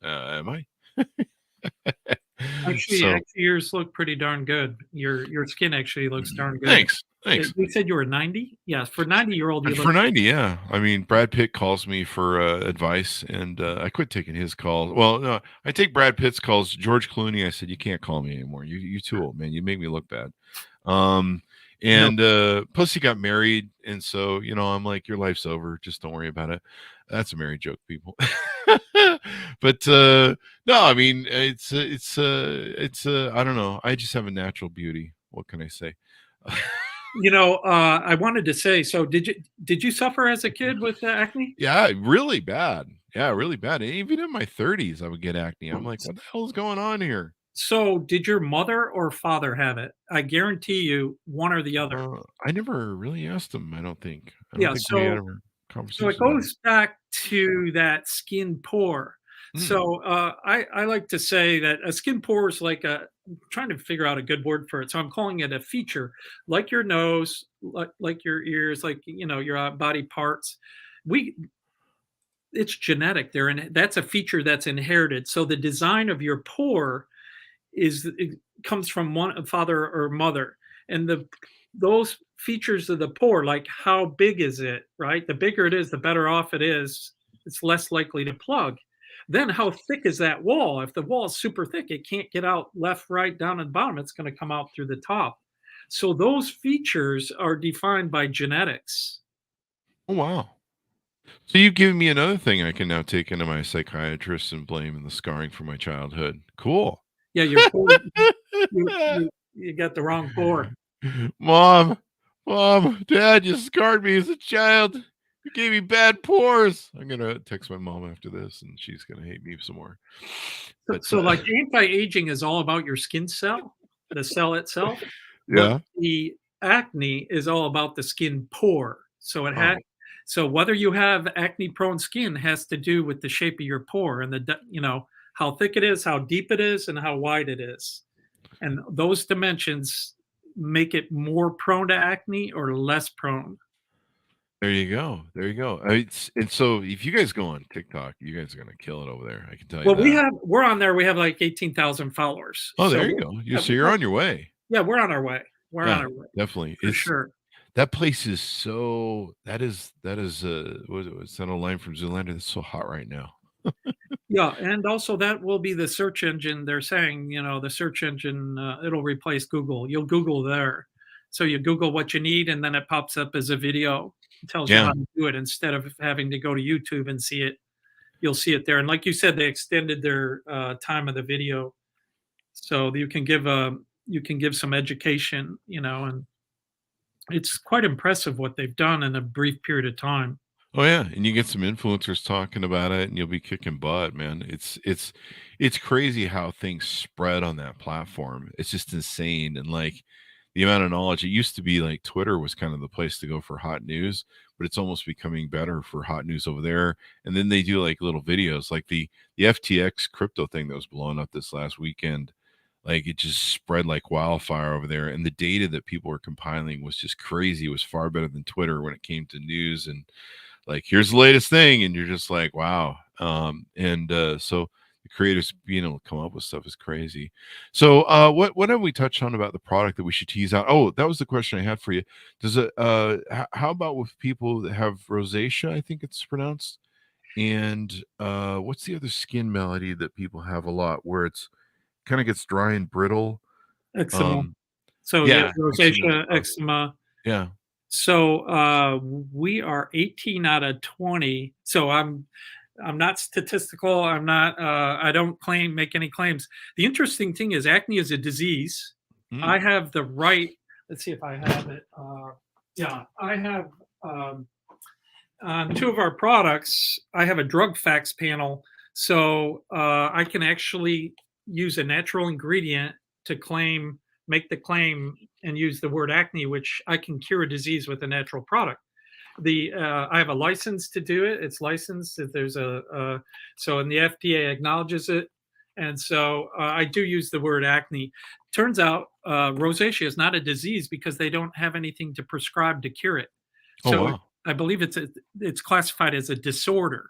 am I? Actually, yours look pretty darn good. Your skin actually looks darn good. Thanks. You said you were 90? Yeah, for 90-year-old. For 90, yeah. I mean, Brad Pitt calls me for advice, and I quit taking his calls. Well, no, I take Brad Pitt's calls. George Clooney, I said, you can't call me anymore. You too old, man. You make me look bad. Plus he got married, and so I'm like, your life's over. Just don't worry about it. That's a married joke, people. But no, I mean, it's I don't know. I just have a natural beauty. What can I say? I wanted to say, so did you suffer as a kid with acne? Yeah, really bad. Yeah, really bad. And even in my 30s, I would get acne. I'm like, what the hell is going on here? So did your mother or father have it? I guarantee you one or the other. I never really asked him. I don't think. I don't Yeah. think we had ever So it conversation about it. goes back to that skin pore. Mm. So I like to say that a skin pore is like I'm trying to figure out a good word for it. So I'm calling it a feature, like your nose, like your ears, like your body parts. We It's genetic. That's a feature that's inherited. So the design of your pore it comes from one father or mother, and those features of the pore, like how big is it, right? The bigger it is, the better off it is. It's less likely to plug. Then how thick is that wall? If the wall is super thick, it can't get out left, right, down, and bottom. It's going to come out through the top. So those features are defined by genetics. Oh wow. So you've given me another thing I can now take into my psychiatrist and blame the scarring from my childhood. Cool. Yeah, your pore, you got the wrong pore. Mom, Dad, you scarred me as a child. You gave me bad pores. I'm gonna text my mom after this, and she's gonna hate me some more. But So like anti-aging is all about your skin cell, the cell itself. yeah. But the acne is all about the skin pore. So Oh. So whether you have acne prone skin has to do with the shape of your pore and how thick it is, how deep it is, and how wide it is. And those dimensions make it more prone to acne or less prone. There you go. There you go. And so if you guys go on TikTok, you guys are gonna kill it over there. I can tell you Well, that. we're on there. We have like 18,000 followers. Oh, So there you go. So you're on your way. yeah, we're on our way. We're on Yeah, our way definitely. for sure. That place is so that is what's that old line from Zoolander? That's so hot right now. Yeah, and also that will be the search engine. They're saying, the search engine, it'll replace Google. You'll Google there. So you Google what you need, and then it pops up as a video. It tells you Yeah. how to do it instead of having to go to YouTube and see it. You'll see it there. And like you said, they extended their time of the video, so you can give some education, and it's quite impressive what they've done in a brief period of time. Oh yeah, and you get some influencers talking about it, and you'll be kicking butt, man. It's crazy how things spread on that platform. It's just insane, and like the amount of knowledge. It used to be like Twitter was kind of the place to go for hot news, but it's almost becoming better for hot news over there. And then they do like little videos, like the FTX crypto thing that was blowing up this last weekend. Like it just spread like wildfire over there, and the data that people were compiling was just crazy. It was far better than Twitter when it came to news and like here's the latest thing, and you're just like wow. So the creators being able to come up with stuff is crazy. So what have we touched on about the product that we should tease out? Oh, that was the question I had for you. Does it how about with people that have rosacea, I think it's pronounced, and what's the other skin malady that people have a lot where it's kind of gets dry and brittle? Eczema. So Yeah, rosacea, eczema. Yeah. So we are 18 out of 20. So I'm not statistical. I don't make any claims. The interesting thing is acne is a disease. I have the right, let's see if I have it. Yeah, I have on two of our products, I have a drug facts panel. So I can actually use a natural ingredient to make the claim and use the word acne, which I can cure a disease with a natural product. I have a license to do it. It's licensed. If there's and the FDA acknowledges it, and so I do use the word acne. Turns out rosacea is not a disease because they don't have anything to prescribe to cure it. Oh So wow. I believe it's classified as a disorder.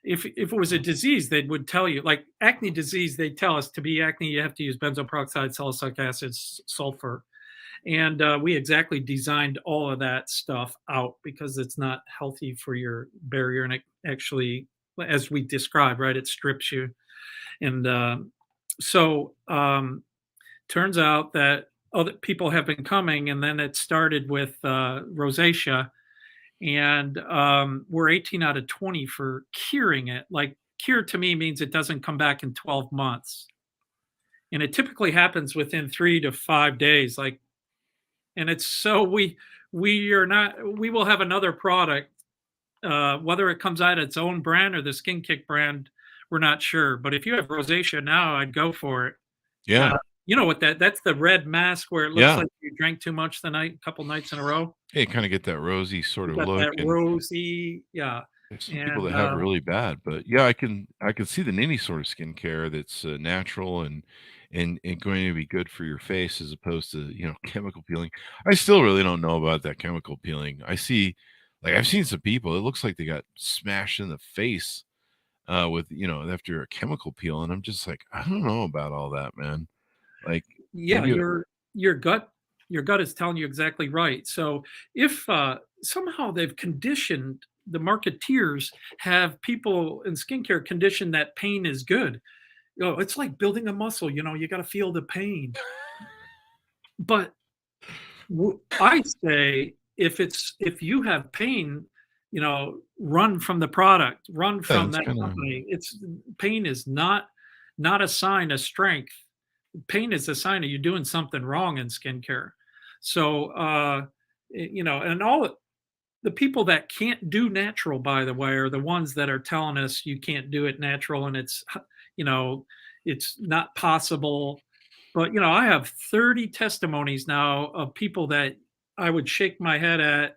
If it was a disease, they would tell you, like acne disease, they tell us to be acne, you have to use benzoyl peroxide, salicylic acid, sulfur. And we exactly designed all of that stuff out because it's not healthy for your barrier. And it actually, as we described, right, it strips you. And turns out that other people have been coming, and then it started with rosacea. And we're 18 out of 20 for curing it. Like cure to me means it doesn't come back in 12 months. And it typically happens within 3 to 5 days. And it's so we will have another product, whether it comes out its own brand or the SkinKick brand, we're not sure. But if you have rosacea now, I'd go for it. Yeah. You know what that's the red mask where it looks Yeah. like you drank too much a couple nights in a row. Yeah, you kind of get that rosy sort You of got look, that and rosy, yeah. there's some people And that have it really bad. But yeah, I can see that any sort of skincare that's natural and going to be good for your face as opposed to chemical peeling. I still really don't know about that chemical peeling. I've seen some people. It looks like they got smashed in the face with after a chemical peel, and I'm just like, I don't know about all that, man. Like yeah, maybe your gut is telling you exactly right. So if somehow they've conditioned the marketeers have people in skincare conditioned that pain is good. It's like building a muscle. You got to feel the pain. But I say if you have pain, run from the product, run from that's that kind of company. Pain is not a sign of strength. Pain is a sign of you doing something wrong in skincare. So and all the people that can't do natural, by the way, are the ones that are telling us you can't do it natural and you know it's not possible. But I have 30 testimonies now of people that I would shake my head at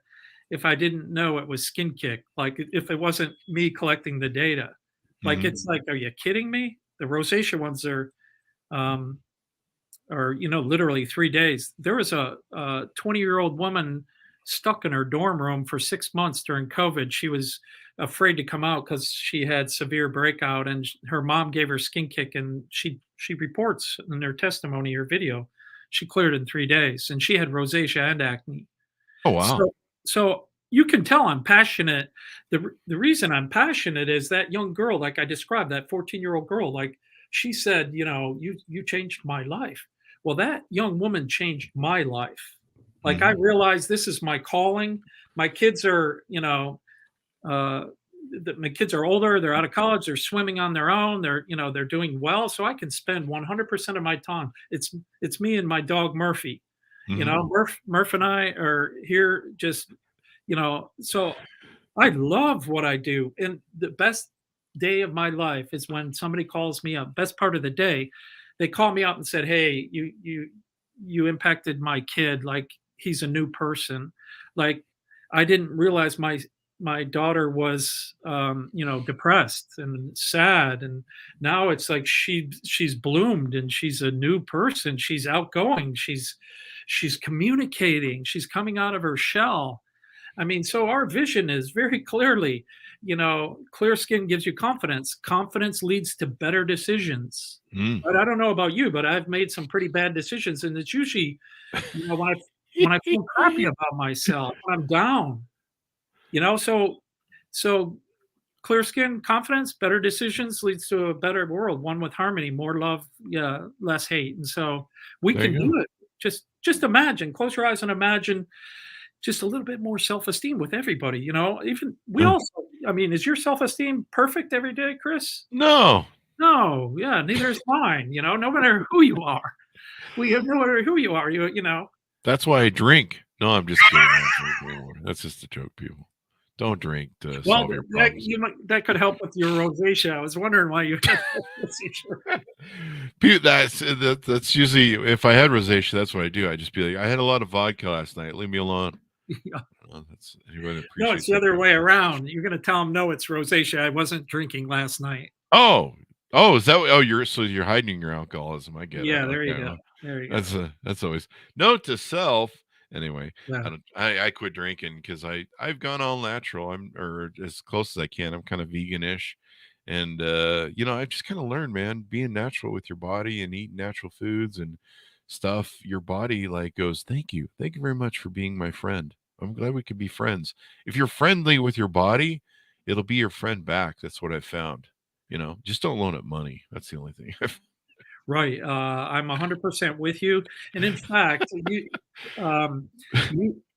if I didn't know it was SkinKick. Like if it wasn't me collecting the data. Like Mhm. it's like, are you kidding me? The rosacea ones um, are literally 3 days. There was a 20-year-old woman stuck in her dorm room for 6 months during COVID. She was afraid to come out because she had severe breakout, and her mom gave her SkinKick, and she reports in her testimony or video she cleared in 3 days, and she had rosacea and acne. Oh wow. So you can tell I'm passionate. The reason I'm passionate is that young girl, like I described, that 14-year-old girl, like she said, you changed my life. Well, that young woman changed my life. Like I Mhm. realized this is my calling. My kids are, uh, my kids are older. They're out of college. They're swimming on their own. They're doing well. So I can spend 100% of my time. It's me and my dog Murphy. Mhm. Murph and I are here just, so I love what I do. And the best day of my life is when somebody calls me up. Best part of the day, they call me up and said, "Hey, you impacted my kid. Like he's a new person. Like I didn't realize my daughter was depressed and sad, and now it's like she's bloomed and she's a new person. She's outgoing. She's communicating. She's coming out of her shell. I mean, so our vision is very clearly, clear skin gives you confidence. Confidence leads to better decisions. Mm. But I don't know about you, but I've made some pretty bad decisions, and it's usually, when I feel crappy about myself, when I'm down, so clear skin, confidence, better decisions leads to a better world, one with harmony, more love, yeah, less hate, and so we There can you go. do it. Just imagine, close your eyes and imagine just a little bit more self-esteem with everybody, even we Uh, also, I mean, is your self-esteem perfect every day, Chris? no. No, yeah, neither is mine, no matter who you are. No matter who you are, That's why I drink. No, I'm just kidding. I don't drink anymore. That's just a joke, people. Don't drink to well, solve your that problems. that could help with your rosacea. I was wondering why you had rosacea. That's usually if I had rosacea, that's what I do. I just be like, I had a lot of vodka last night. Leave me alone. Yeah. That's anybody that No, it's appreciates the that other joke. way around. You're gonna tell them, "No, it's rosacea. I wasn't drinking last night." Oh, is that? You're hiding your alcoholism. I get it. Yeah, there you Okay, go. well, There you go. that's always note to self. Anyway, Yeah. I quit drinking because I've gone all natural. Or as close as I can. I'm kind of veganish, and I've just kind of learned, man, being natural with your body and eating natural foods and stuff. Your body like goes, thank you very much for being my friend. I'm glad we could be friends. If you're friendly with your body, it'll be your friend back. That's what I've found. Just don't loan it money. That's the only thing. Right. I'm 100% with you. And in fact, um,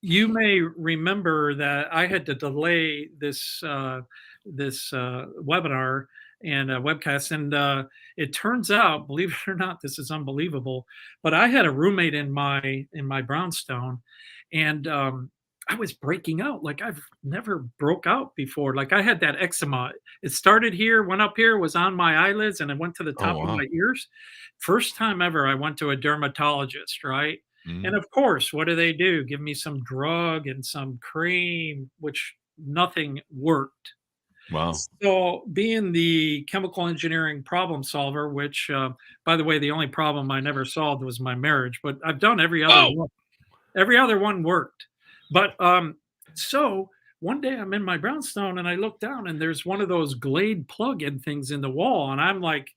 you may remember that I had to delay this webinar and webcast, and it turns out, believe it or not, this is unbelievable. But I had a roommate in my brownstone, and I was breaking out like I've never broke out before. Like I had that eczema. It started here, went up here, was on my eyelids, and it went to the Oh, top of wow. my ears. First time ever I went to a dermatologist, right? And Mhm. of course, what do? Give me some drug and some cream, which nothing worked. Wow. So, being the chemical engineering problem solver, which, by the way, the only problem I never solved was my marriage, but I've done every other Oh! one. Every other one worked. But, so one day I'm in my brownstone and I look down and there's one of those Glade plug-in things in the wall, and I'm like,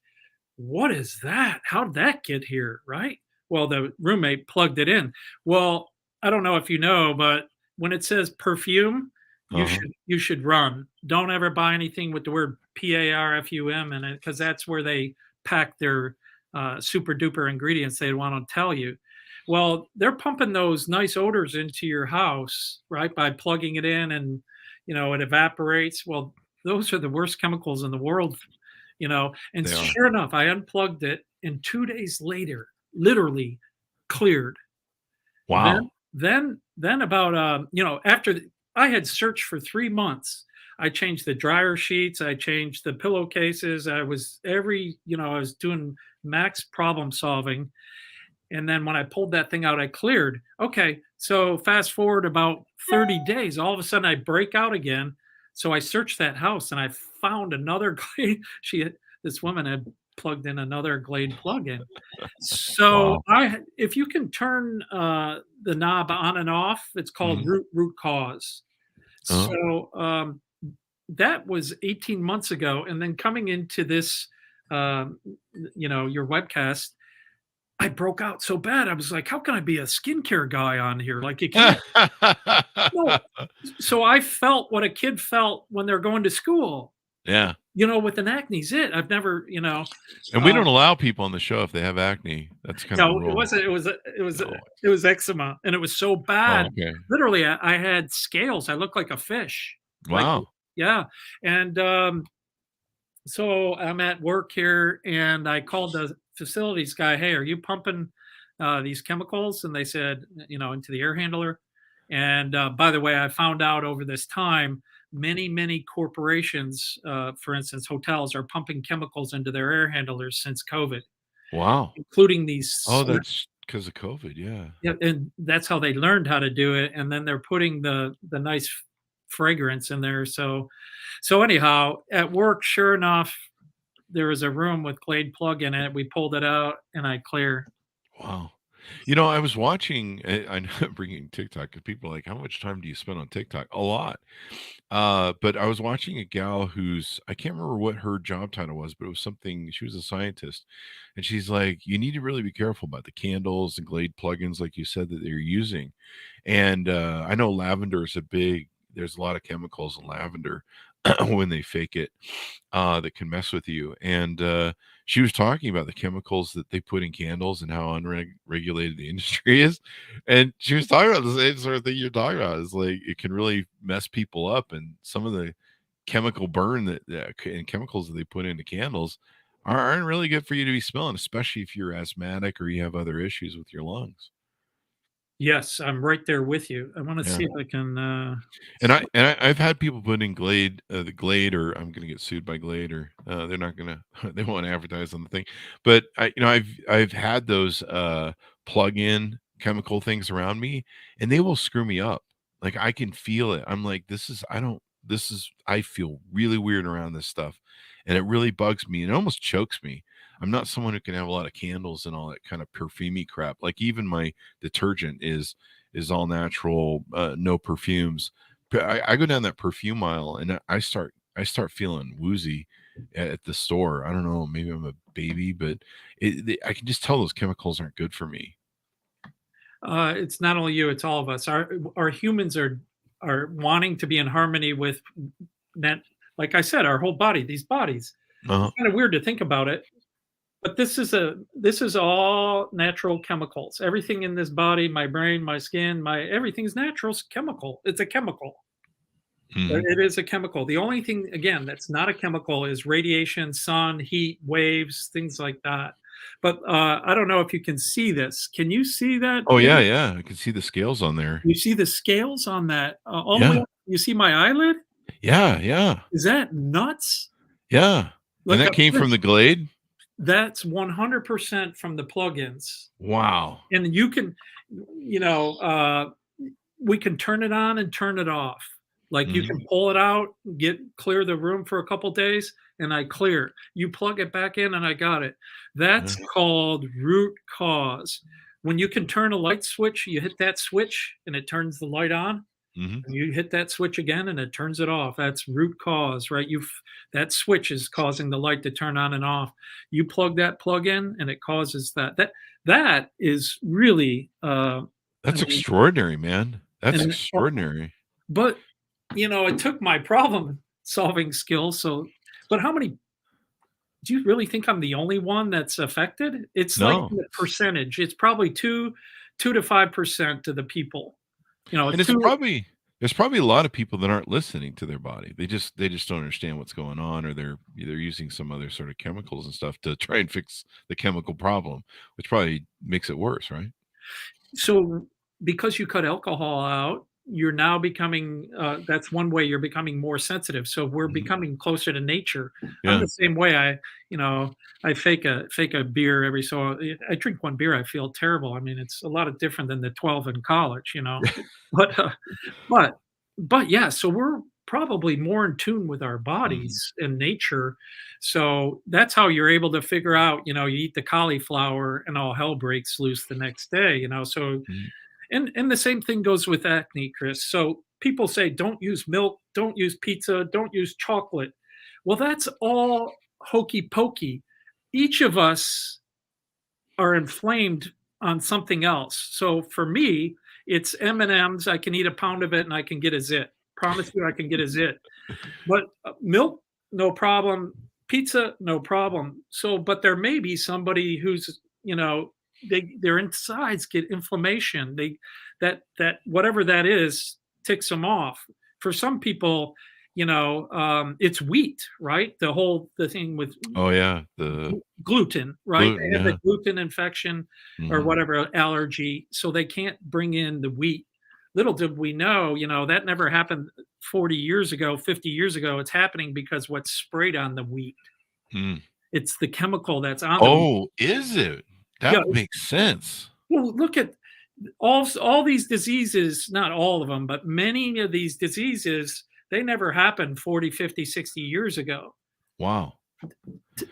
"What is that? How'd that get here?" Right? Well, the roommate plugged it in. Well, I don't know if you know, but when it says perfume, Uh-huh. you should run. Don't ever buy anything with the word PARFUM in it because that's where they pack their super duper ingredients they want to tell you. Well, they're pumping those nice odors into your house, right? By plugging it in and it evaporates. Well, those are the worst chemicals in the world, and They are. sure enough, I unplugged it and 2 days later, literally cleared. Wow. Then about, after I had searched for 3 months. I changed the dryer sheets, I changed the pillowcases. I was I was doing max problem solving. And then when I pulled that thing out, I cleared. Okay, so fast forward about 30 days, all of a sudden I break out again. So I searched that house and I found another Glade. This woman had plugged in another Glade plug-in. So Wow. if you can turn the knob on and off, it's called Mhm. root cause. Uh-huh. So that was 18 months ago, and then coming into this, um, your webcast, I broke out so bad. I was like, "How can I be a skincare guy on here? Like, you can't." No. So I felt what a kid felt when they're going to school, Yeah. with an acne zit. I've never, And we uh, don't allow people on the show if they have acne. That's kind of the no, it rule. wasn't. It was No. it was eczema, and it was so Oh, bad. okay. Literally, I had scales. I looked like a fish. Like, Wow. yeah, and so I'm at work here, and I called the facilities guy. Hey, are you pumping these chemicals? And they said, into the air handler. And by the way, I found out over this time, many corporations, for instance, hotels, are pumping chemicals into their air handlers since COVID, Wow. including these. Oh, that's because of COVID. Yeah. Yeah, and that's how they learned how to do it. And then they're putting the nice fragrance in there. So anyhow, at work, sure enough, there was a room with Glade plug in it. We pulled it out and I clear. Wow. I was watching, I know I'm bringing TikTok because people are like, how much time do you spend on TikTok? A lot. But I was watching a gal I can't remember what her job title was, but it was something, she was a scientist. And she's like, you need to really be careful about the candles and Glade plugins, like you said, that they're using. And I know lavender is there's a lot of chemicals in lavender when they fake it that can mess with you. And she was talking about the chemicals that they put in candles and how unregulated the industry is. And she was talking about the same sort of thing you're talking about. Is like it can really mess people up, and some of the chemical burn and chemicals that they put into candles aren't really good for you to be smelling, especially if you're asthmatic or you have other issues with your lungs. Yes, I'm right there with you. I want to Yeah. see if I can. I've had people put in the Glade, or I'm gonna get sued by Glade, or they're not gonna they won't advertise on the thing. But I've had those plug-in chemical things around me, and they will screw me up. Like I can feel it. I'm like, I feel really weird around this stuff, and it really bugs me and it almost chokes me. I'm not someone who can have a lot of candles and all that kind of perfumey crap. Like even my detergent is all natural, no perfumes. But I go down that perfume aisle and I start feeling woozy at the store. I don't know, maybe I'm a baby, but I can just tell those chemicals aren't good for me. It's not only you; it's all of us. Our humans are wanting to be in harmony with that. Like I said, our whole body, these bodies. Uh-huh. It's kind of weird to think about it, but this is all natural chemicals. Everything in this body, my brain, my skin, my everything's natural chemical. It's a chemical. Mhm. It is a chemical. The only thing, again, that's not a chemical is radiation, sun, heat, waves, things like that. But I don't know if you can see this. Can you see that? Oh yeah, yeah. I can see the scales on there. You see the scales on that all the way Yeah, up? You see my eyelid? yeah, yeah, Is that nuts? yeah. And Look that up came from this. the Glade. That's 100% from the plugins. Wow. And you can, we can turn it on and turn it off. Like you can pull it out, clear the room for a couple days, and I clear. You plug it back in, and I got it. That's called root cause. When you can turn a light switch, you hit that switch, and it turns the light on. And you hit that switch again, and it turns it off. That's root cause, right? That switch is causing the light to turn on and off. You plug that plug in, and it causes that. That is really That's extraordinary, man. That's extraordinary. But it took my problem solving skills. But how many? Do you really think I'm the only one that's affected? It's like the percentage. It's probably 2 to 5% of the people. And there's probably a lot of people that aren't listening to their body. They just don't understand what's going on, or they're using some other sort of chemicals and stuff to try and fix the chemical problem, which probably makes it worse, right? So because you cut alcohol out, you're now becoming that's one way you're becoming more sensitive. So we're becoming closer to nature. Yeah. I'm the same way. I fake a beer every so I drink one beer, I feel terrible. I mean, it's a lot of different than the 12 in college, but yeah, so we're probably more in tune with our bodies and nature. So that's how you're able to figure out, you eat the cauliflower and all hell breaks loose the next day, so and the same thing goes with acne, Chris. So people say, don't use milk, don't use pizza, don't use chocolate. Well, that's all hokey pokey. Each of us are inflamed on something else. So for me, it's M&Ms. I can eat a pound of it and I can get a zit. Promise you I can get a zit. But milk, no problem. Pizza, no problem. So, but there may be somebody who's, their insides get inflammation. That whatever that is ticks them off. For some people, it's wheat, right? The thing with the gluten, right? They have the gluten infection or Mm-hmm. whatever allergy, so they can't bring in the wheat. Little did we know, that never happened 40 years ago, 50 years ago. It's happening because what's sprayed on the wheat. It's the chemical that's on the wheat. Is it? That makes sense. Well, look at all these diseases, not all of them, but many of these diseases, they never happened 40, 50, 60 years ago. Wow.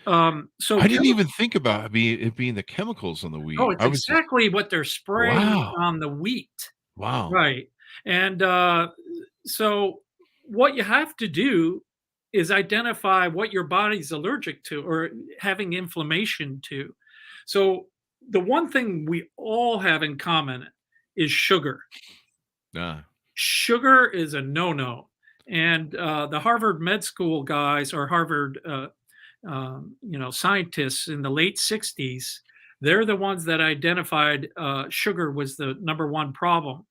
So I didn't even think about it being the chemicals on the wheat. Oh, it's exactly what they're spraying on the wheat. Wow. Right. And so what you have to do is identify what your body's allergic to or having inflammation to. So the one thing we all have in common is sugar. Sugar is a no-no. And the Harvard Med School guys or Harvard scientists in the late 60s, they're the ones that identified sugar was the number one problem.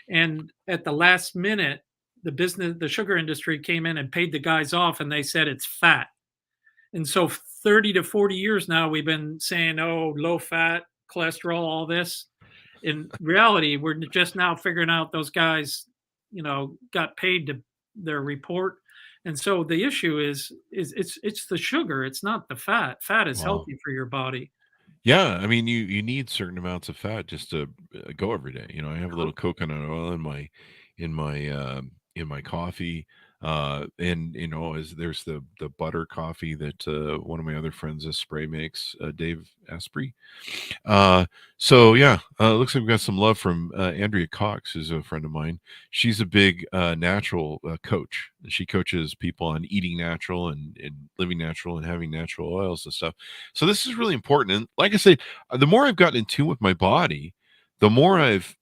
And at the last minute, the sugar industry came in and paid the guys off, and they said it's fat. And so 30 to 40 years now, we've been saying, oh, low fat, cholesterol, all this. In reality, we're just now figuring out those guys, got paid to their report. And so the issue is it's the sugar. It's not the fat. Fat is healthy for your body. Yeah, I mean, you need certain amounts of fat just to go every day. I have a little coconut oil in my coffee, and there's the butter coffee that one of my other friends, Spray, makes, Dave Asprey. So yeah, looks like we've got some love from Andrea Cox, who's a friend of mine. She's a big natural coach. She coaches people on eating natural and living natural and having natural oils and stuff. So this is really important. And like I say, the more I've gotten in tune with my body, the more I've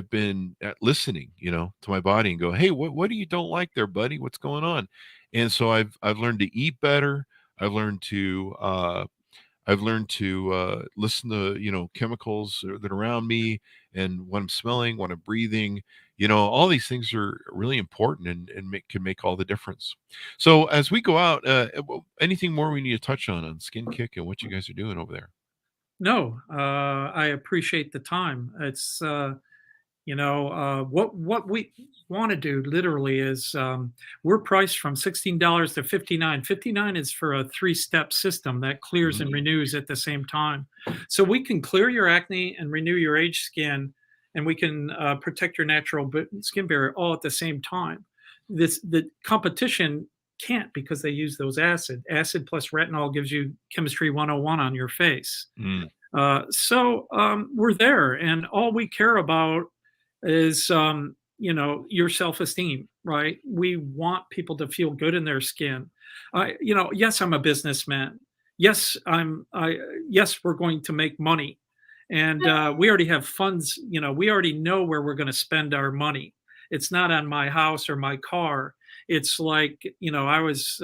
been at listening, to my body and go, hey, what do you don't like there, buddy? What's going on? And so I've learned to eat better. I've learned to listen to chemicals that are around me and what I'm smelling, what I'm breathing. All these things are really important and can make all the difference. So as we go out, anything more we need to touch on SkinKick and what you guys are doing over there? No, I appreciate the time. It's what we want to do literally is we're priced from $16 to 59. 59 is for a 3-step system that clears and renews at the same time. So we can clear your acne and renew your age skin, and we can protect your natural skin barrier all at the same time. The competition can't, because they use those acid plus retinol gives you chemistry 101 on your face. We're there, and all we care about is your self-esteem, right? We want people to feel good in their skin. Yes, I'm a businessman. Yes, yes, we're going to make money, and we already have funds. We already know where we're going to spend our money. It's not on my house or my car. It's like, I was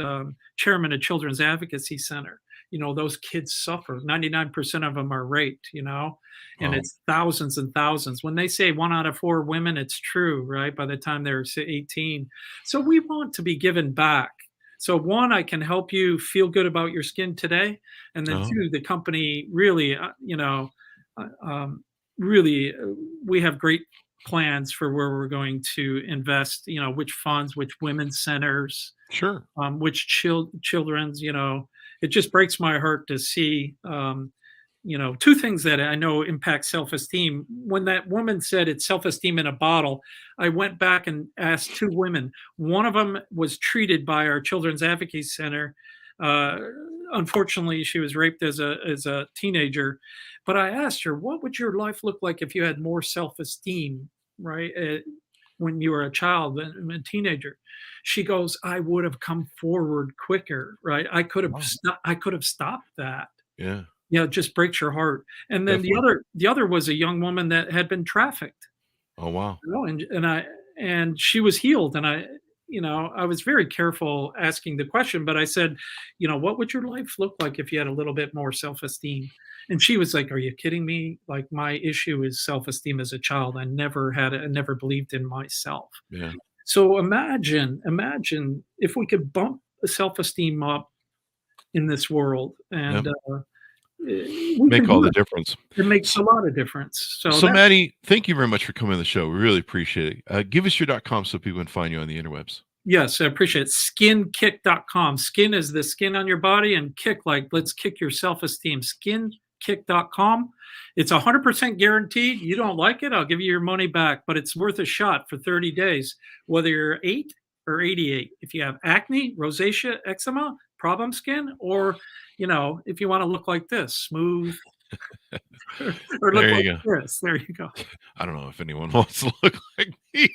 chairman of Children's Advocacy Center. Those kids suffer. 99% of them are raped, and it's thousands and thousands. When they say 1 out of 4 women, it's true, right? By the time they're 18. So we want to be given back. So 1, I can help you feel good about your skin today. And then 2, the company really, we have great plans for where we're going to invest, which funds, which women's centers, Sure. Which children's, it just breaks my heart to see, 2 things that I know impact self-esteem. When that woman said it's self-esteem in a bottle, I went back and asked 2 women. One of them was treated by our Children's Advocacy Center. Unfortunately, she was raped as a teenager. But I asked her, what would your life look like if you had more self-esteem, right? When you were a child and a teenager? She goes, I would have come forward quicker, right? I could have stopped that. Yeah. It just breaks your heart. And then the other was a young woman that had been trafficked. Oh, wow. And she was healed. And I was very careful asking the question, but I said, what would your life look like if you had a little bit more self-esteem? And she was like, are you kidding me? Like, my issue is self-esteem as a child. I never believed in myself. Yeah. So imagine if we could bump the self-esteem up in this world, and make all the difference. It makes a lot of difference. So Matty, thank you very much for coming on the show. We really appreciate it. Give us your .com so people can find you on the interwebs. Yes, I appreciate it. SkinKick.com. Skin is the skin on your body, and kick, like, let's kick your self-esteem. SkinKick.com. It's 100% guaranteed. You don't like it, I'll give you your money back, but it's worth a shot for 30 days, whether you're 8 or 88. If you have acne, rosacea, eczema, problem skin, or, if you want to look like this, smooth, or look like this. There you go. I don't know if anyone wants to look like me,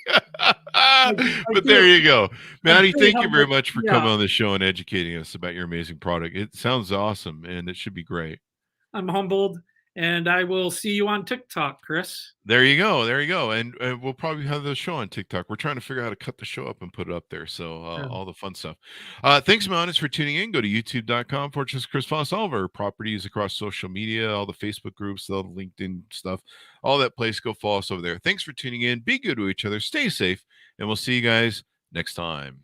but there you go. Matty, thank you very much for coming on the show and educating us about your amazing product. It sounds awesome, and it should be great. I'm humbled, and I will see you on TikTok, Chris. There you go. And we'll probably have the show on TikTok. We're trying to figure out how to cut the show up and put it up there. So all the fun stuff. Thanks, Mounties, for tuning in. Go to youtube.com/Chris Voss. All of our properties across social media, all the Facebook groups, all the LinkedIn stuff, all that place. Go follow us over there. Thanks for tuning in. Be good to each other. Stay safe. And we'll see you guys next time.